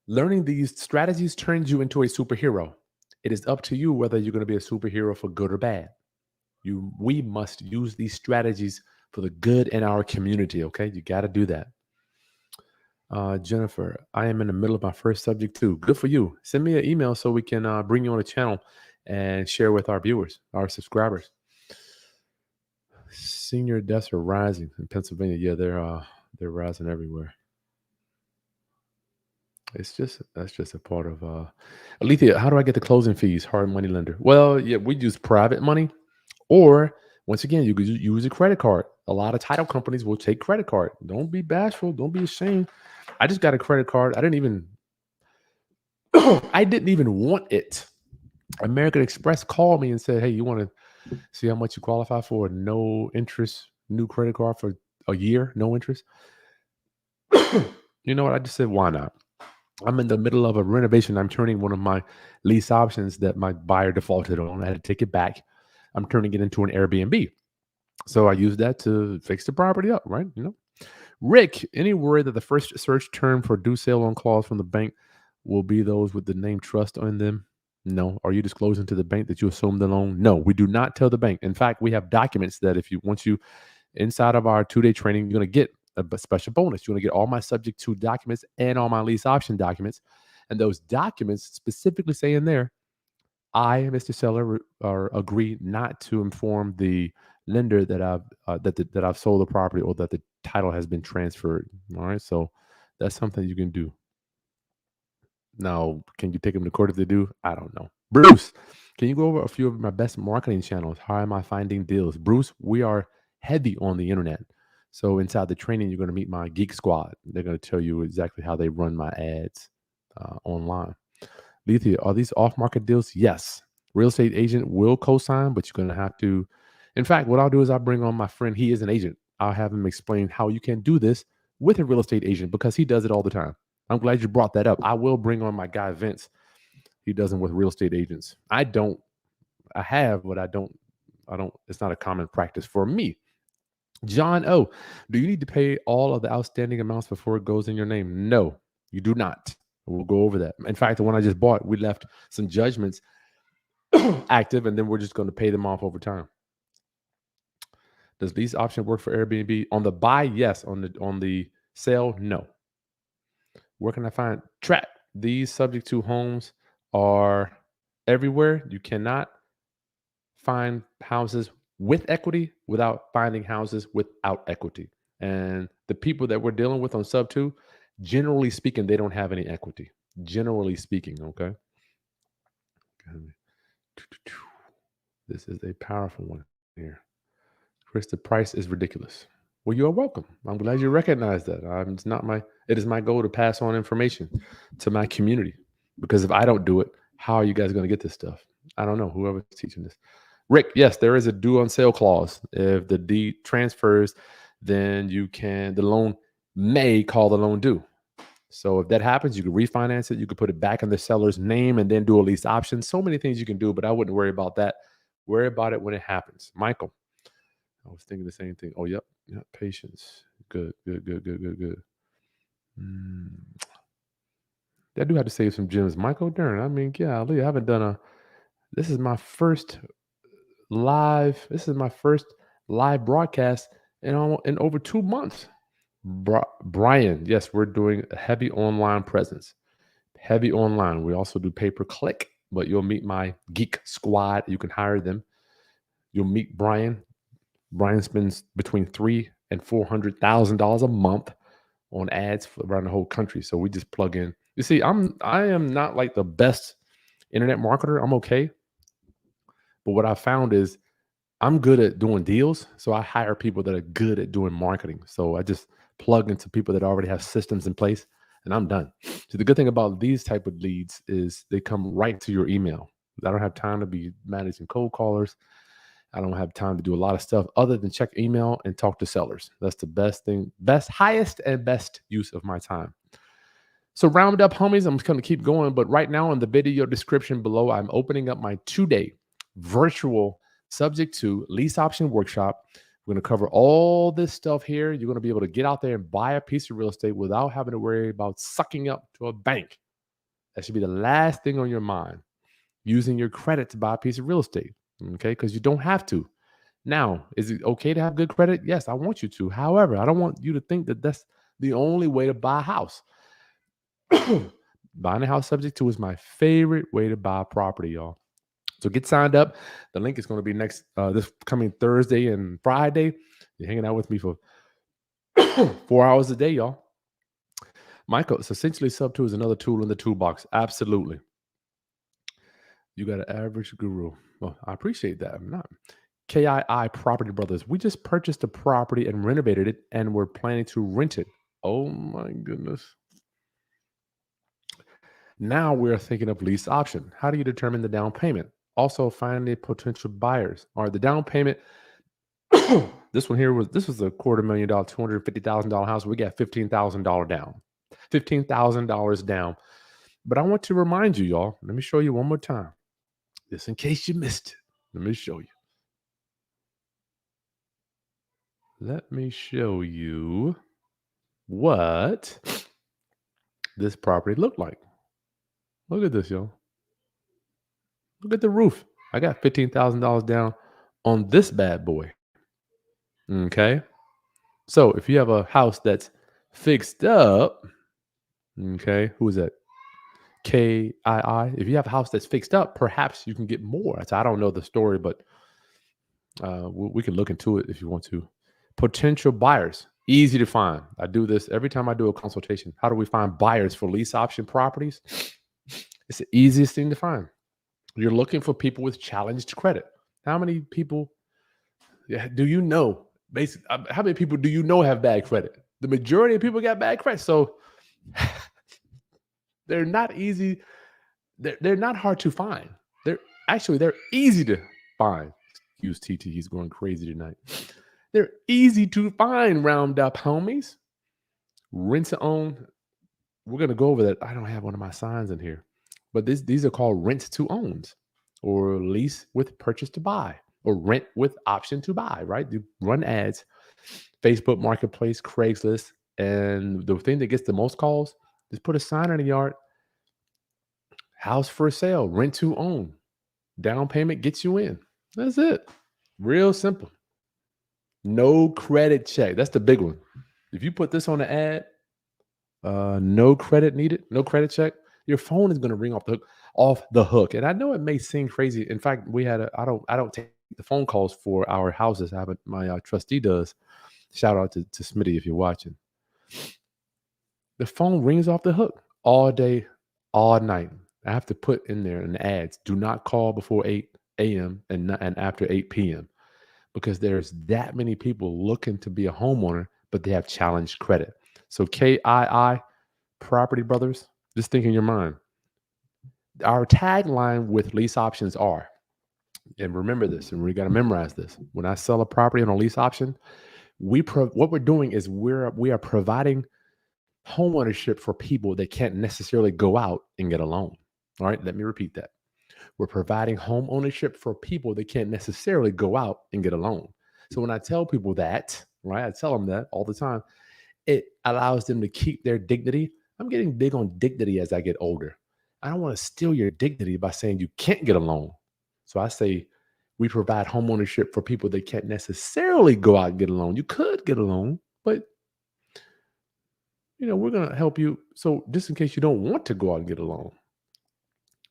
learning these strategies turns you into a superhero. It is up to you whether you're going to be a superhero for good or bad. We must use these strategies for the good in our community. Okay, you got to do that. Jennifer, I am in the middle of my first subject too. Good for you. Send me an email so we can bring you on the channel and share with our viewers, our subscribers. Senior deaths are rising in Pennsylvania. Yeah, they're rising everywhere. That's just a part of Alethea, how do I get the closing fees? Hard money lender. Well, yeah, we use private money, or once again, you could use a credit card. A lot of title companies will take credit card. Don't be bashful. Don't be ashamed. I just got a credit card. I didn't even I didn't even want it. American Express called me and said, "Hey, you want to see how much you qualify for a no interest new credit card for a year, no interest?" You know what? I just said, "Why not?" I'm in the middle of a renovation. I'm turning one of my lease options that my buyer defaulted on. I had to take it back. I'm turning it into an Airbnb. So I use that to fix the property up, right? You know, Rick, any worry that the first search term for due sale on clause from the bank will be those with the name trust on them? No. Are you disclosing to the bank that you assumed the loan? No, we do not tell the bank. In fact, we have documents that if you once you inside of our 2-day training, you're going to get a special bonus. You're going to get all my subject to documents and all my lease option documents. And those documents specifically say in there, I, Mr. Seller, agree not to inform the lender that that I've sold the property or that the title has been transferred. All right, so that's something you can do. Now, can you take them to court if they do? I don't know. Bruce, can you go over a few of my best marketing channels? How am I finding deals? Bruce, we are heavy on the internet. So inside the training, you're going to meet my Geek Squad. They're going to tell you exactly how they run my ads online. Lethea, are these off-market deals? Yes. Real estate agent will co-sign, but you're going to have to. In fact, what I'll do is I'll bring on my friend. He is an agent. I'll have him explain how you can do this with a real estate agent because he does it all the time. I'm glad you brought that up. I will bring on my guy Vince. He does them with real estate agents. I don't. I have, but I don't. I don't. It's not a common practice for me. John O, do you need to pay all of the outstanding amounts before it goes in your name? No, you do not. We'll go over that. In fact, the one I just bought, we left some judgments active, and then we're just going to pay them off over time. Does lease option work for Airbnb? On the buy, yes. On the sale, no. Where can I find track? These subject to homes are everywhere. You cannot find houses with equity without finding houses without equity. And the people that we're dealing with on sub 2, generally speaking, they don't have any equity. Generally speaking, okay? This is a powerful one here. Chris, the price is ridiculous. Well, you are welcome. I'm glad you recognize that. It is my goal to pass on information to my community. Because if I don't do it, how are you guys going to get this stuff? I don't know. Whoever's teaching this. Rick, yes, there is a due on sale clause. If the deed transfers, then the loan may call the loan due. So if that happens, you can refinance it. You could put it back in the seller's name and then do a lease option. So many things you can do, but I wouldn't worry about that. Worry about it when it happens. Michael, I was thinking the same thing. Oh, yep. Yep. Patience. Good, good, good, good, good, good. I do have to save some gems. Michael Dern. I mean, golly, I haven't done this is my first live broadcast in over 2 months. Brian, yes, we're doing a heavy online presence. Heavy online. We also do pay per click, but you'll meet my geek squad. You can hire them. You'll meet Brian. Brian spends between $300,000 and $400,000 a month on ads around the whole country. So we just plug in. You see, I am not like the best internet marketer. I'm okay, but what I found is I'm good at doing deals, so I hire people that are good at doing marketing. So I just plug into people that already have systems in place, and I'm done. So the good thing about these type of leads is they come right to your email. I don't have time to be managing cold callers. I don't have time to do a lot of stuff other than check email and talk to sellers. That's the best thing, highest and best use of my time. So Roundup homies, I'm just going to keep going. But right now in the video description below, I'm opening up my 2-day virtual subject to lease option workshop. We're going to cover all this stuff here. You're going to be able to get out there and buy a piece of real estate without having to worry about sucking up to a bank. That should be the last thing on your mind. Using your credit to buy a piece of real estate. Okay, because you don't have to. Now, is it okay to have good credit? Yes, I want you to. However, I don't want you to think that that's the only way to buy a house. Buying a house subject to is my favorite way to buy property, y'all. So get signed up. The link is going to be next this coming Thursday and Friday. You're hanging out with me for 4 hours a day, y'all. Michael, it's essentially sub 2 is another tool in the toolbox. Absolutely. You got an average guru. Well, I appreciate that. I'm not. KII Property Brothers. We just purchased a property and renovated it, and we're planning to rent it. Oh my goodness. Now we're thinking of lease option. How do you determine the down payment? Also, finding potential buyers. All right, the down payment. This was a $250,000, $250,000 house. We got $15,000 down. $15,000 down. But I want to remind you, y'all. Let me show you one more time, just in case you missed it. Let me show you. Let me show you what this property looked like. Look at this, y'all. Look at the roof. I got $15,000 down on this bad boy. Okay. So if you have a house that's fixed up, okay, who is that? KII. If you have a house that's fixed up, perhaps you can get more. So I don't know the story, but we can look into it if you want to. Potential buyers, easy to find. I do this every time I do a consultation. How do we find buyers for lease option properties? It's the easiest thing to find. You're looking for people with challenged credit. How many people do you know? Basically, how many people do you know have bad credit? The majority of people got bad credit. So they're not easy. They're not hard to find. They're easy to find. Excuse TT, he's going crazy tonight. They're easy to find, Roundup homies. Rent to own. We're going to go over that. I don't have one of my signs in here. But these are called rent to owns, or lease with purchase to buy, or rent with option to buy, right? You run ads, Facebook Marketplace, Craigslist. And the thing that gets the most calls is put a sign in the yard. House for sale, rent to own. Down payment gets you in. That's it. Real simple. No credit check. That's the big one. If you put this on the ad, no credit needed, no credit check, your phone is going to ring off the hook. And I know it may seem crazy. In fact, I don't take the phone calls for our houses. I haven't. My trustee does. Shout out to Smitty if you're watching. The phone rings off the hook all day, all night. I have to put in there in the ads, do not call before 8 a.m. and after 8 p.m. because there's that many people looking to be a homeowner, but they have challenged credit. So KII, Property Brothers, just think in your mind. Our tagline with lease options are, and remember this, and we got to memorize this. When I sell a property on a lease option, what we're doing is we are providing homeownership for people that can't necessarily go out and get a loan. All right, let me repeat that. We're providing home ownership for people that can't necessarily go out and get a loan. So when I tell people that, right, I tell them that all the time, it allows them to keep their dignity. I'm getting big on dignity as I get older. I don't want to steal your dignity by saying you can't get a loan. So I say we provide home ownership for people that can't necessarily go out and get a loan. You could get a loan, but we're going to help you. So just in case you don't want to go out and get a loan,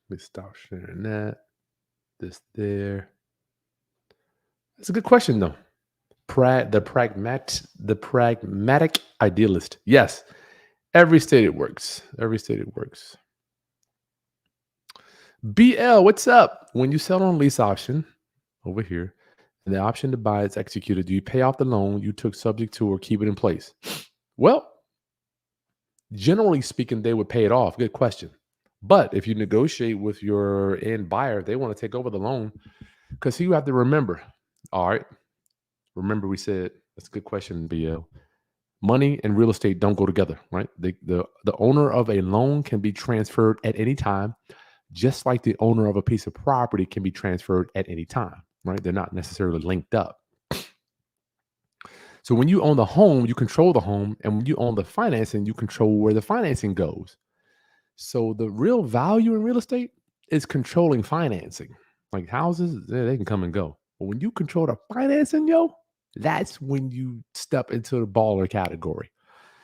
let me stop sharing that. This there. That's a good question though. The pragmatic idealist. Yes, every state it works. Every state it works. BL, what's up? When you sell on lease option over here, and the option to buy is executed, do you pay off the loan you took subject to or keep it in place? Well, generally speaking, they would pay it off. Good question. But if you negotiate with your end buyer, they want to take over the loan because you have to remember. All right. Remember, we said that's a good question, BL. Money and real estate don't go together, right? The owner of a loan can be transferred at any time, just like the owner of a piece of property can be transferred at any time, right? They're not necessarily linked up. So when you own the home, you control the home. And when you own the financing, you control where the financing goes. So the real value in real estate is controlling financing. Like houses, they can come and go. But when you control the financing, that's when you step into the baller category.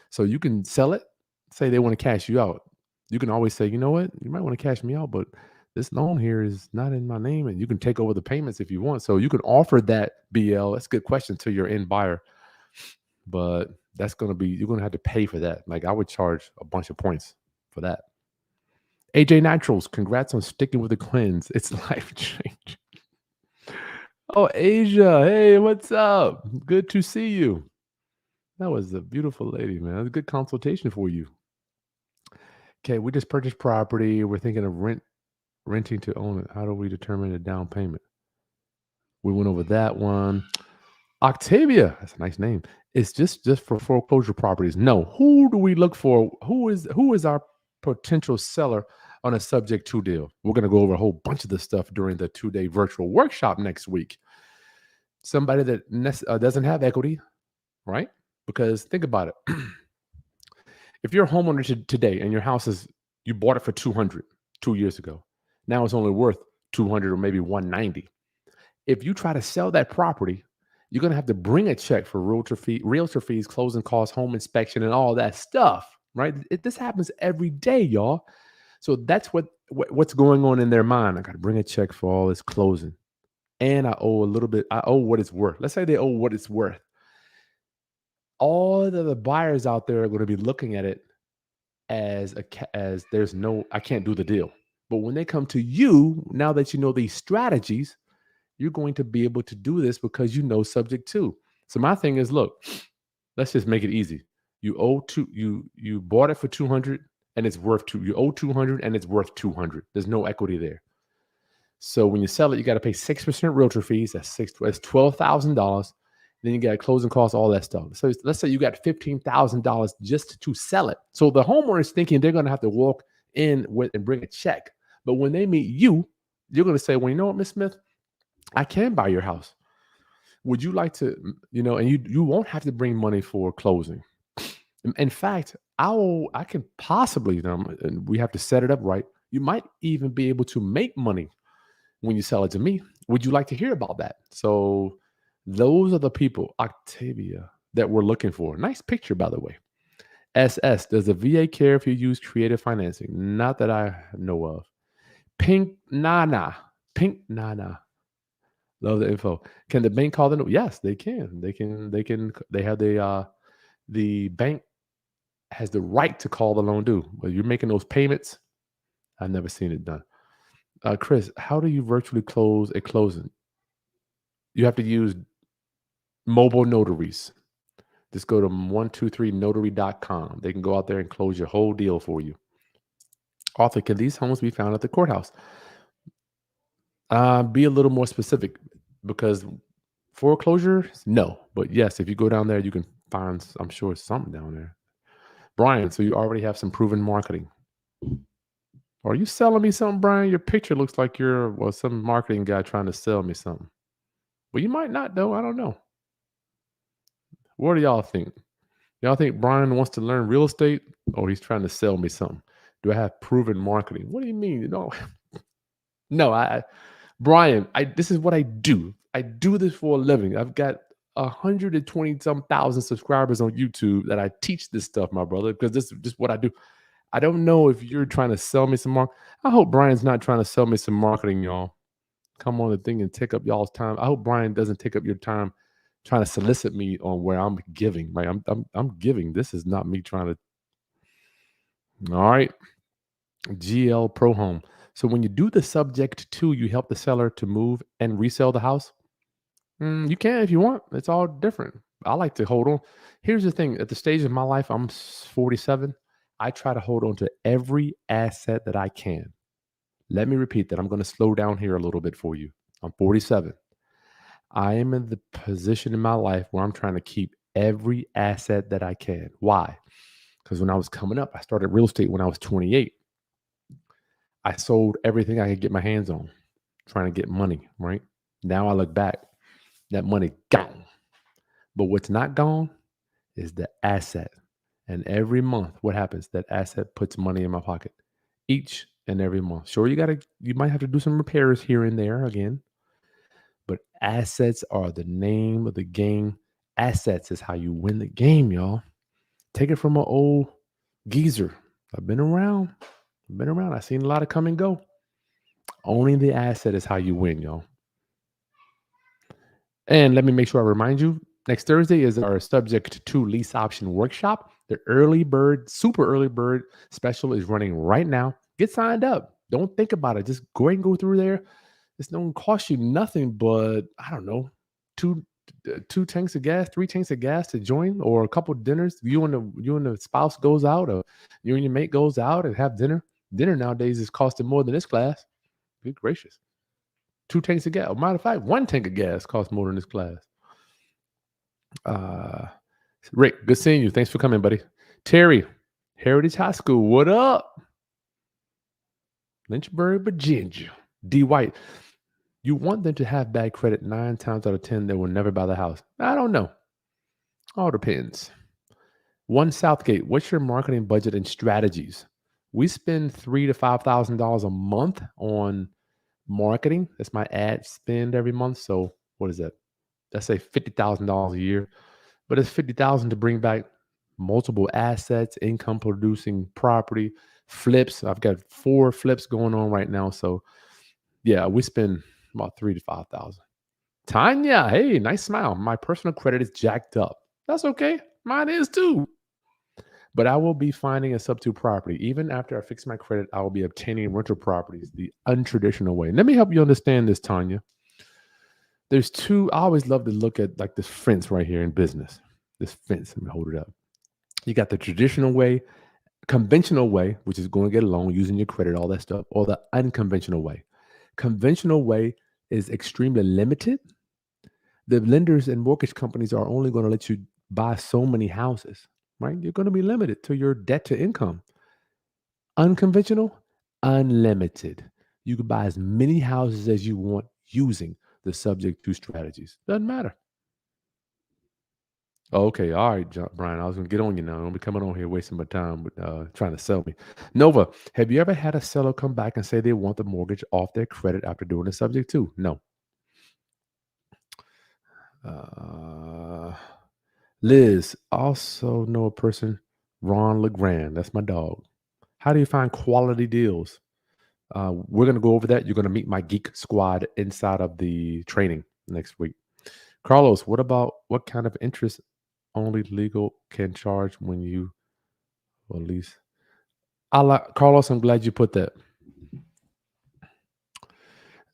So you can sell it, say they want to cash you out. You can always say, you know what, you might want to cash me out, but this loan here is not in my name, and you can take over the payments if you want. So you can offer that, BL. That's a good question, to your end buyer. But you're going to have to pay for that. Like I would charge a bunch of points for that. AJ Naturals, congrats on sticking with the cleanse. It's life change. Oh, Asia. Hey, what's up? Good to see you. That was a beautiful lady, man. That was a good consultation for you. Okay, we just purchased property. We're thinking of renting to own it. How do we determine the down payment? We went over that one. Octavia, that's a nice name. It's just for foreclosure properties. No, who do we look for? Who is our potential seller on a subject to deal? We're going to go over a whole bunch of this stuff during the 2-day virtual workshop next week. Somebody that doesn't have equity, right? Because think about it. If you're a homeowner today and your house you bought it for 200 2 years ago, now it's only worth 200 or maybe 190. If you try to sell that property, you're going to have to bring a check for realtor fees, closing costs, home inspection, and all that stuff, right? This happens every day, y'all. So that's what's going on in their mind. I got to bring a check for all this closing, and I owe a little bit. I owe what it's worth. Let's say they owe what it's worth. All of the buyers out there are going to be looking at it as there's no, I can't do the deal. But when they come to you, now that you know these strategies, you're going to be able to do this because you know subject to. So my thing is, look, let's just make it easy. You bought it for 200 and it's worth you owe 200 and it's worth 200. There's no equity there. So when you sell it, you got to pay 6% realtor fees. That's $12,000. Then you got closing costs, all that stuff. So let's say you got $15,000 just to sell it. So the homeowner is thinking they're going to have to walk in with and bring a check. But when they meet you, you're going to say, well, you know what, Miss Smith, I can buy your house. Would you like to, and you won't have to bring money for closing. In fact, I can possibly, and we have to set it up right. You might even be able to make money when you sell it to me. Would you like to hear about that? So those are the people, Octavia, that we're looking for. Nice picture, by the way. SS, does the VA care if you use creative financing? Not that I know of. Pink Nana. Love the info. Can the bank call them? Yes, they can. They have the bank has the right to call the loan due. But you're making those payments. I've never seen it done. Chris, how do you virtually close a closing? You have to use mobile notaries. Just go to 123notary.com. They can go out there and close your whole deal for you. Author, can these homes be found at the courthouse? Be a little more specific, because foreclosures, no. But yes, if you go down there, you can find, I'm sure, something down there. Brian, so you already have some proven marketing. Are you selling me something, Brian? Your picture looks like you're, well, some marketing guy trying to sell me something. Well, you might not, though. I don't know. What do y'all think? Y'all think Brian wants to learn real estate or he's trying to sell me something? Do I have proven marketing? What do you mean? No, no, Brian, this is what I do. I do this for a living. I've got 120 some thousand subscribers on YouTube that I teach this stuff, my brother, because this is just what I do. I don't know if you're trying to sell me some marketing. I hope Brian's not trying to sell me some marketing, y'all. Come on the thing and take up y'all's time. I hope Brian doesn't take up your time trying to solicit me on where I'm giving. Right? I'm giving. This is not me trying to. All right. GL Pro Home. So when you do the subject to, you help the seller to move and resell the house. You can if you want. It's all different. I like to hold on. Here's the thing. At the stage of my life, I'm 47. I try to hold on to every asset that I can. Let me repeat that. I'm going to slow down here a little bit for you. I'm 47. I am in the position in my life where I'm trying to keep every asset that I can. Why? Because when I was coming up, I started real estate when I was 28. I sold everything I could get my hands on, trying to get money, right? Now I look back, that money gone. But what's not gone is the asset. And every month, what happens? That asset puts money in my pocket each and every month. Sure, you might have to do some repairs here and there again, but assets are the name of the game. Assets is how you win the game, y'all. Take it from an old geezer. I've been around. I've seen a lot of come and go. Owning the asset is how you win, y'all. And let me make sure I remind you, next Thursday is our subject to lease option workshop. The early bird, super early bird special is running right now. Get signed up. Don't think about it. Just go ahead and go through there. It's not going to cost you nothing but, I don't know, two tanks of gas, 3 tanks of gas to join, or a couple dinners. You and the spouse goes out, or you and your mate goes out and have dinner. Dinner nowadays is costing more than this class. Good gracious. 2 tanks of gas. Matter of fact, 1 tank of gas costs more than this class. Rick, good seeing you. Thanks for coming, buddy. Terry, Heritage High School. What up? Lynchburg, Virginia. D. White. You want them to have bad credit 9 times out of 10, they will never buy the house. I don't know. All depends. One Southgate, what's your marketing budget and strategies? We spend $3,000 to $5,000 a month on marketing. That's my ad spend every month. So what is that? Let's say $50,000 a year, but it's $50,000 to bring back multiple assets, income producing property, flips. I've got 4 flips going on right now. So yeah, we spend about $3,000 to $5,000. Tanya, hey, nice smile. My personal credit is jacked up. That's okay. Mine is too. But I will be finding a sub-2 property. Even after I fix my credit, I will be obtaining rental properties the untraditional way. Let me help you understand this, Tanya. There's 2. I always love to look at like this fence right here in business. This fence. Let me hold it up. You got the traditional way, conventional way, which is going to get a loan using your credit, all that stuff, or the unconventional way. Conventional way is extremely limited. The lenders and mortgage companies are only going to let you buy so many houses, right? You're going to be limited to your debt to income. Unconventional, unlimited. You can buy as many houses as you want using the subject to strategies. Doesn't matter. Okay, all right, Brian. I was gonna get on you now. Don't be coming on here wasting my time with trying to sell me. Nova, have you ever had a seller come back and say they want the mortgage off their credit after doing the subject to? No. Liz, also know a person, Ron LeGrand. That's my dog. How do you find quality deals? We're going to go over that. You're going to meet my geek squad inside of the training next week. Carlos, what kind of interest only legal can charge when you lease? Carlos, I'm glad you put that.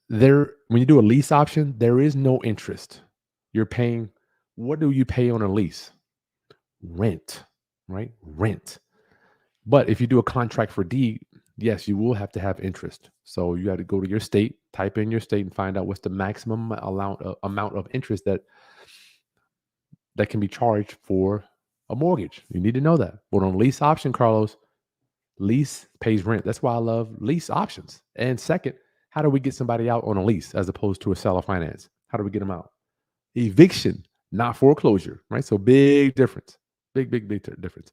When you do a lease option, there is no interest. You're paying, what do you pay on a lease? Rent, right? Rent. But if you do a contract for deed, yes, you will have to have interest. So you got to go to your state, type in your state, and find out what's the maximum amount of interest that can be charged for a mortgage. You need to know that. But on lease option, Carlos, lease pays rent. That's why I love lease options. And second, how do we get somebody out on a lease as opposed to a seller finance? How do we get them out? Eviction, not foreclosure, right? So big difference. Big difference.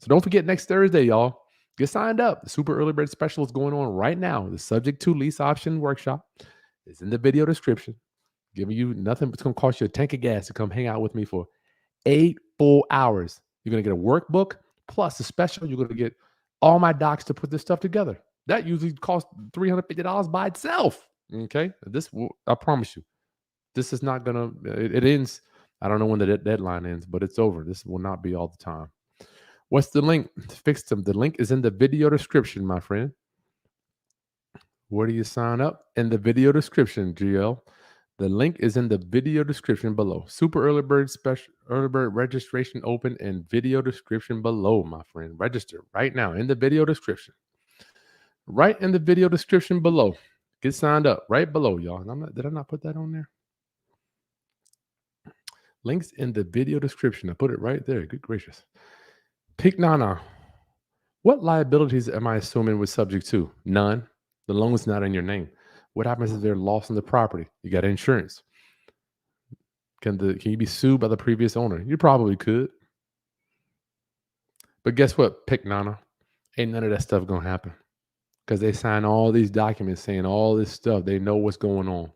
So don't forget next Thursday, y'all. Get signed up. The Super Early Bird Special is going on right now. The Subject to Lease Option Workshop is in the video description. Giving you nothing, it's going to cost you a tank of gas to come hang out with me for 8 full hours. You're going to get a workbook plus a special. You're going to get all my docs to put this stuff together. That usually costs $350 by itself. Okay. I promise you, this is not going to, it ends. I don't know when the deadline ends, but it's over. This will not be all the time. What's the link to fix them? The link is in the video description, my friend. Where do you sign up? In the video description, GL. The link is in the video description below. Super Early Bird Special, Early Bird registration open and video description below, my friend. Register right now in the video description. Right in the video description below. Get signed up right below, y'all. Did I not put that on there? Links in the video description. I put it right there. Good gracious. Pick Nana. What liabilities am I assuming was subject to? None. The loan is not in your name. What happens if they're lost in the property? You got insurance. Can you be sued by the previous owner? You probably could. But guess what, Pick Nana? Ain't none of that stuff gonna happen. Because they sign all these documents saying all this stuff. They know what's going on.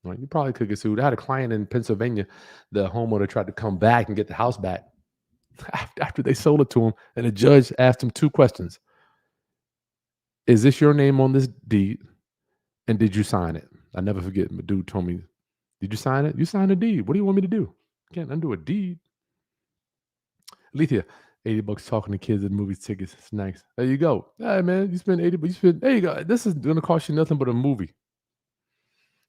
Right? You probably could get sued. I had a client in Pennsylvania. The homeowner tried to come back and get the house back after they sold it to him. And the judge asked him 2 questions. Is this your name on this deed? And did you sign it? I never forget. My dude told me, did you sign it? You signed a deed. What do you want me to do? Can't undo a deed. Alethea, $80 talking to kids and movie tickets, snacks. There you go. Hey man, you spend 80, but you spend, there you go. This is gonna cost you nothing but a movie.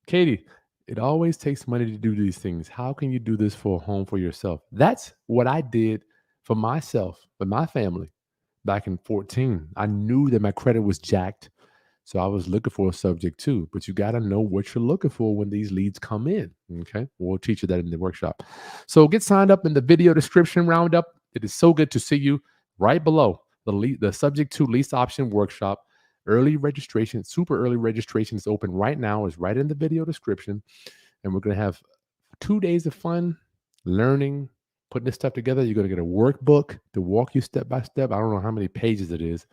Katie, it always takes money to do these things. How can you do this for a home for yourself? That's what I did for myself, for my family back in 14. I knew that my credit was jacked. So I was looking for a subject too, but you got to know what you're looking for when these leads come in. Okay. We'll teach you that in the workshop. So get signed up in the video description roundup. It is so good to see you right below the subject to lease option workshop. Early registration, super early registration is open right now. Is right in the video description. And we're going to have 2 days of fun learning, putting this stuff together. You're going to get a workbook to walk you step by step. I don't know how many pages it is,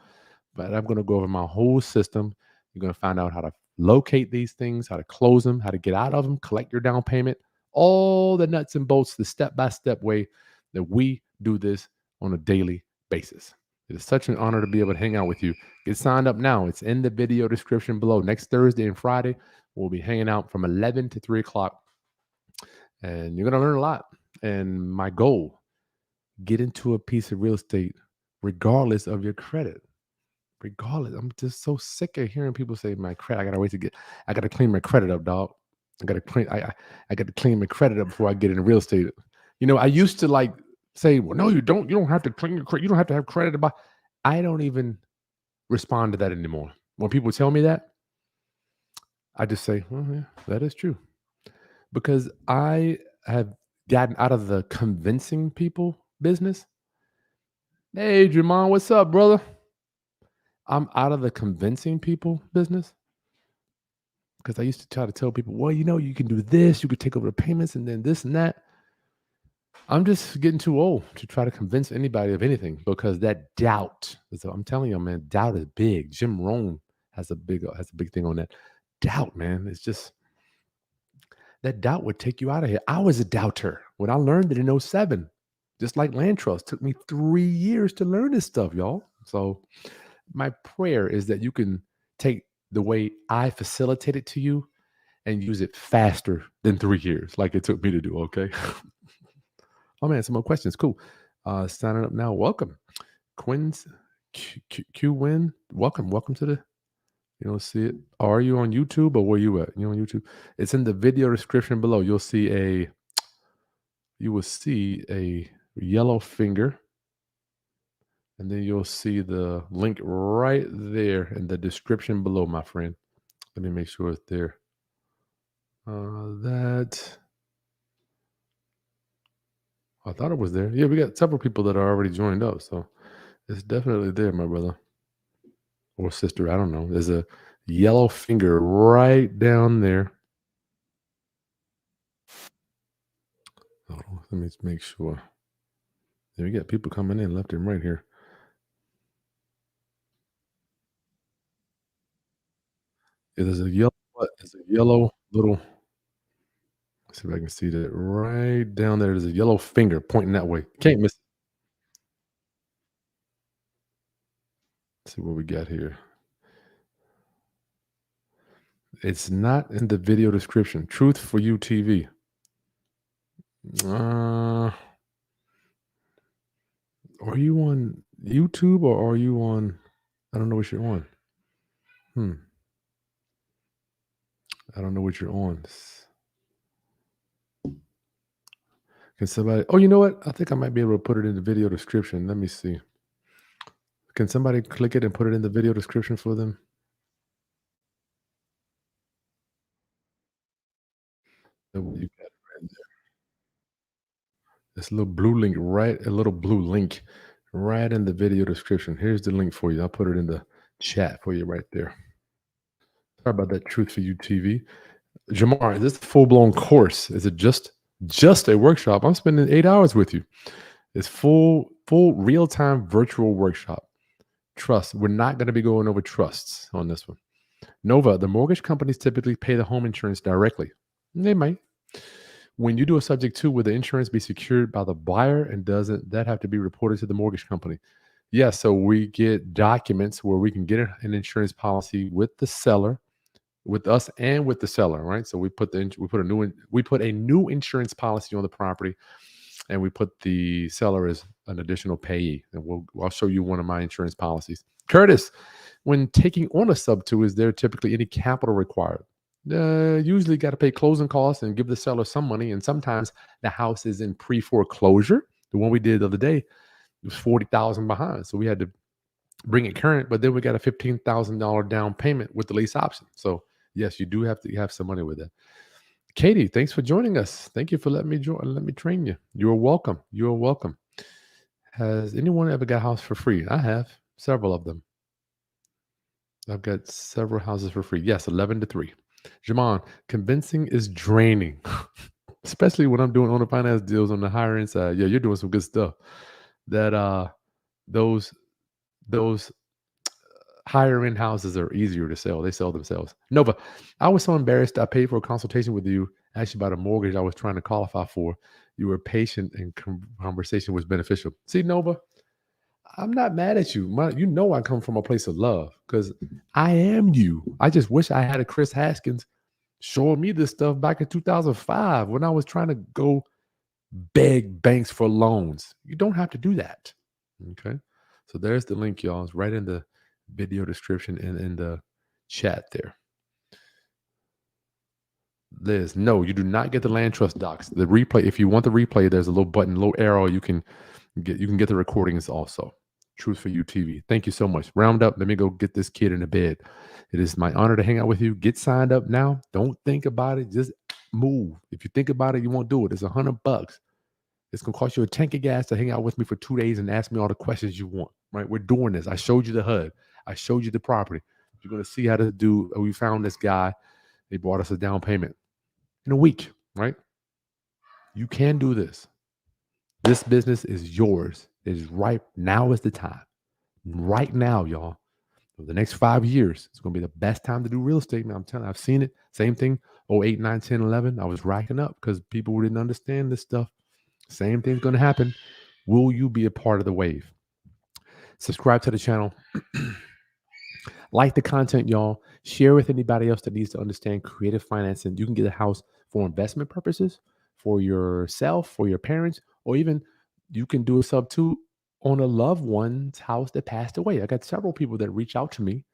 but I'm going to go over my whole system. You're going to find out how to locate these things, how to close them, how to get out of them, collect your down payment, all the nuts and bolts, the step-by-step way that we do this on a daily basis. It is such an honor to be able to hang out with you. Get signed up now. It's in the video description below. Next Thursday and Friday, we'll be hanging out from 11 to 3 o'clock. And you're going to learn a lot. And my goal, get into a piece of real estate regardless of your credit. Regardless, I'm just so sick of hearing people say my credit. I gotta clean my credit up, dog. I gotta clean my credit up before I get into real estate. You know, I used to like say, well, no, you don't. You don't have to clean your credit. You don't have to have credit to buy. I don't even respond to that anymore. When people tell me that, I just say, well, yeah, that is true. Because I have gotten out of the convincing people business. Hey, Jamon, what's up, brother? I'm out of the convincing people business because I used to try to tell people, well, you know, you can do this, you could take over the payments and then this and that. I'm just getting too old to try to convince anybody of anything because that doubt, I'm telling you, man, doubt is big. Jim Rohn has a big thing on that. Doubt, man. It's just, that doubt would take you out of here. I was a doubter when I learned it in '07, just like land trust. Took me 3 years to learn this stuff, y'all. So my prayer is that you can take the way I facilitate it to you and use it faster than 3 years, like it took me to do. Okay. Oh man, some more questions. Cool. Signing up now. Welcome. Quinn's Q Win. Welcome. Welcome to the, you don't see it. Are you on YouTube or where you at? You on YouTube? It's in the video description below. You will see a yellow finger. And then you'll see the link right there in the description below, my friend. Let me make sure it's there. I thought it was there. Yeah, we got several people that are already joined up, so it's definitely there, my brother or sister. I don't know. There's a yellow finger right down there. Hold on, let me make sure. Yeah, we got people coming in left and right here. Yeah, there's a yellow what? There's a yellow little let's see if I can see that right down there. There's a yellow finger pointing that way. Can't miss it. Let's see what we got here. It's not in the video description. Truth for You TV. Uh, are you on YouTube or are you on? I don't know what you're on. Hmm. I don't know what you're on. Can somebody? Oh, you know what? I think I might be able to put it in the video description. Let me see. Can somebody click it and put it in the video description for them? You got it right there. This little blue link, right? A little blue link right in the video description. Here's the link for you. I'll put it in the chat for you right there. Sorry about that. Truth for You TV. Jamar, is this a full blown course? Is it just a workshop? I'm spending 8 hours with you. It's full real time virtual workshop. Trust. We're not going to be going over trusts on this one. Nova, the mortgage companies typically pay the home insurance directly. They might. When you do a subject to, will the insurance be secured by the buyer and doesn't that have to be reported to the mortgage company? Yes. So we get documents where we can get an insurance policy with the seller, with us and with the seller, right? So we put a new insurance policy on the property, and we put the seller as an additional payee. And I'll show you one of my insurance policies. Curtis, when taking on a sub two, is there typically any capital required? Usually got to pay closing costs and give the seller some money. And sometimes the house is in pre-foreclosure. The one we did the other day, it was 40,000 behind. So we had to bring it current, but then we got a $15,000 down payment with the lease option. So yes, you do have to have some money with that. Katie, thanks for joining us. Thank you for letting me join. Let me train you. You're welcome. You're welcome. Has anyone ever got a house for free? I have several of them. I've got several houses for free. Yes, 11-3. Jamon, convincing is draining, especially when I'm doing owner finance deals on the higher end side. Yeah, you're doing some good stuff. That those those higher end houses are easier to sell. They sell themselves. Nova, I was so embarrassed. I paid for a consultation with you actually about a mortgage I was trying to qualify for. You were patient and conversation was beneficial. See, Nova, I'm not mad at you. You know I come from a place of love because I am you. I just wish I had a Chris Haskins showing me this stuff back in 2005 when I was trying to go beg banks for loans. You don't have to do that. Okay. So there's the link, y'all. It's right in the video description and in the chat there. Liz, no, you do not get the land trust docs. The replay, if you want the replay, there's a little button, little arrow. You can get the recordings also. Truth for You TV. Thank you so much. Roundup. Let me go get this kid in the bed. It is my honor to hang out with you. Get signed up now. Don't think about it. Just move. If you think about it, you won't do it. It's $100. It's gonna cost you a tank of gas to hang out with me for 2 days and ask me all the questions you want. Right? We're doing this. I showed you the HUD. I showed you the property. You're gonna see how to do. We found this guy. They bought us a down payment in a week. Right? You can do this. This business is yours. It is right now is the time. Right now, y'all. For the next 5 years, it's going to be the best time to do real estate. Now, I'm telling you, I've seen it. Same thing, 08, 9, 10, 11. I was racking up because people didn't understand this stuff. Same thing's going to happen. Will you be a part of the wave? Subscribe to the channel. Like the content, y'all. Share with anybody else that needs to understand creative financing. You can get a house for investment purposes, for yourself, for your parents, or even you can do a sub two on a loved one's house that passed away. I got several people that reach out to me.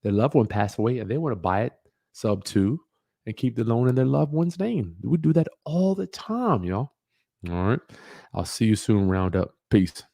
Their loved one passed away and they want to buy it sub two and keep the loan in their loved one's name. We do that all the time, y'all. All right. I'll see you soon, Roundup. Peace.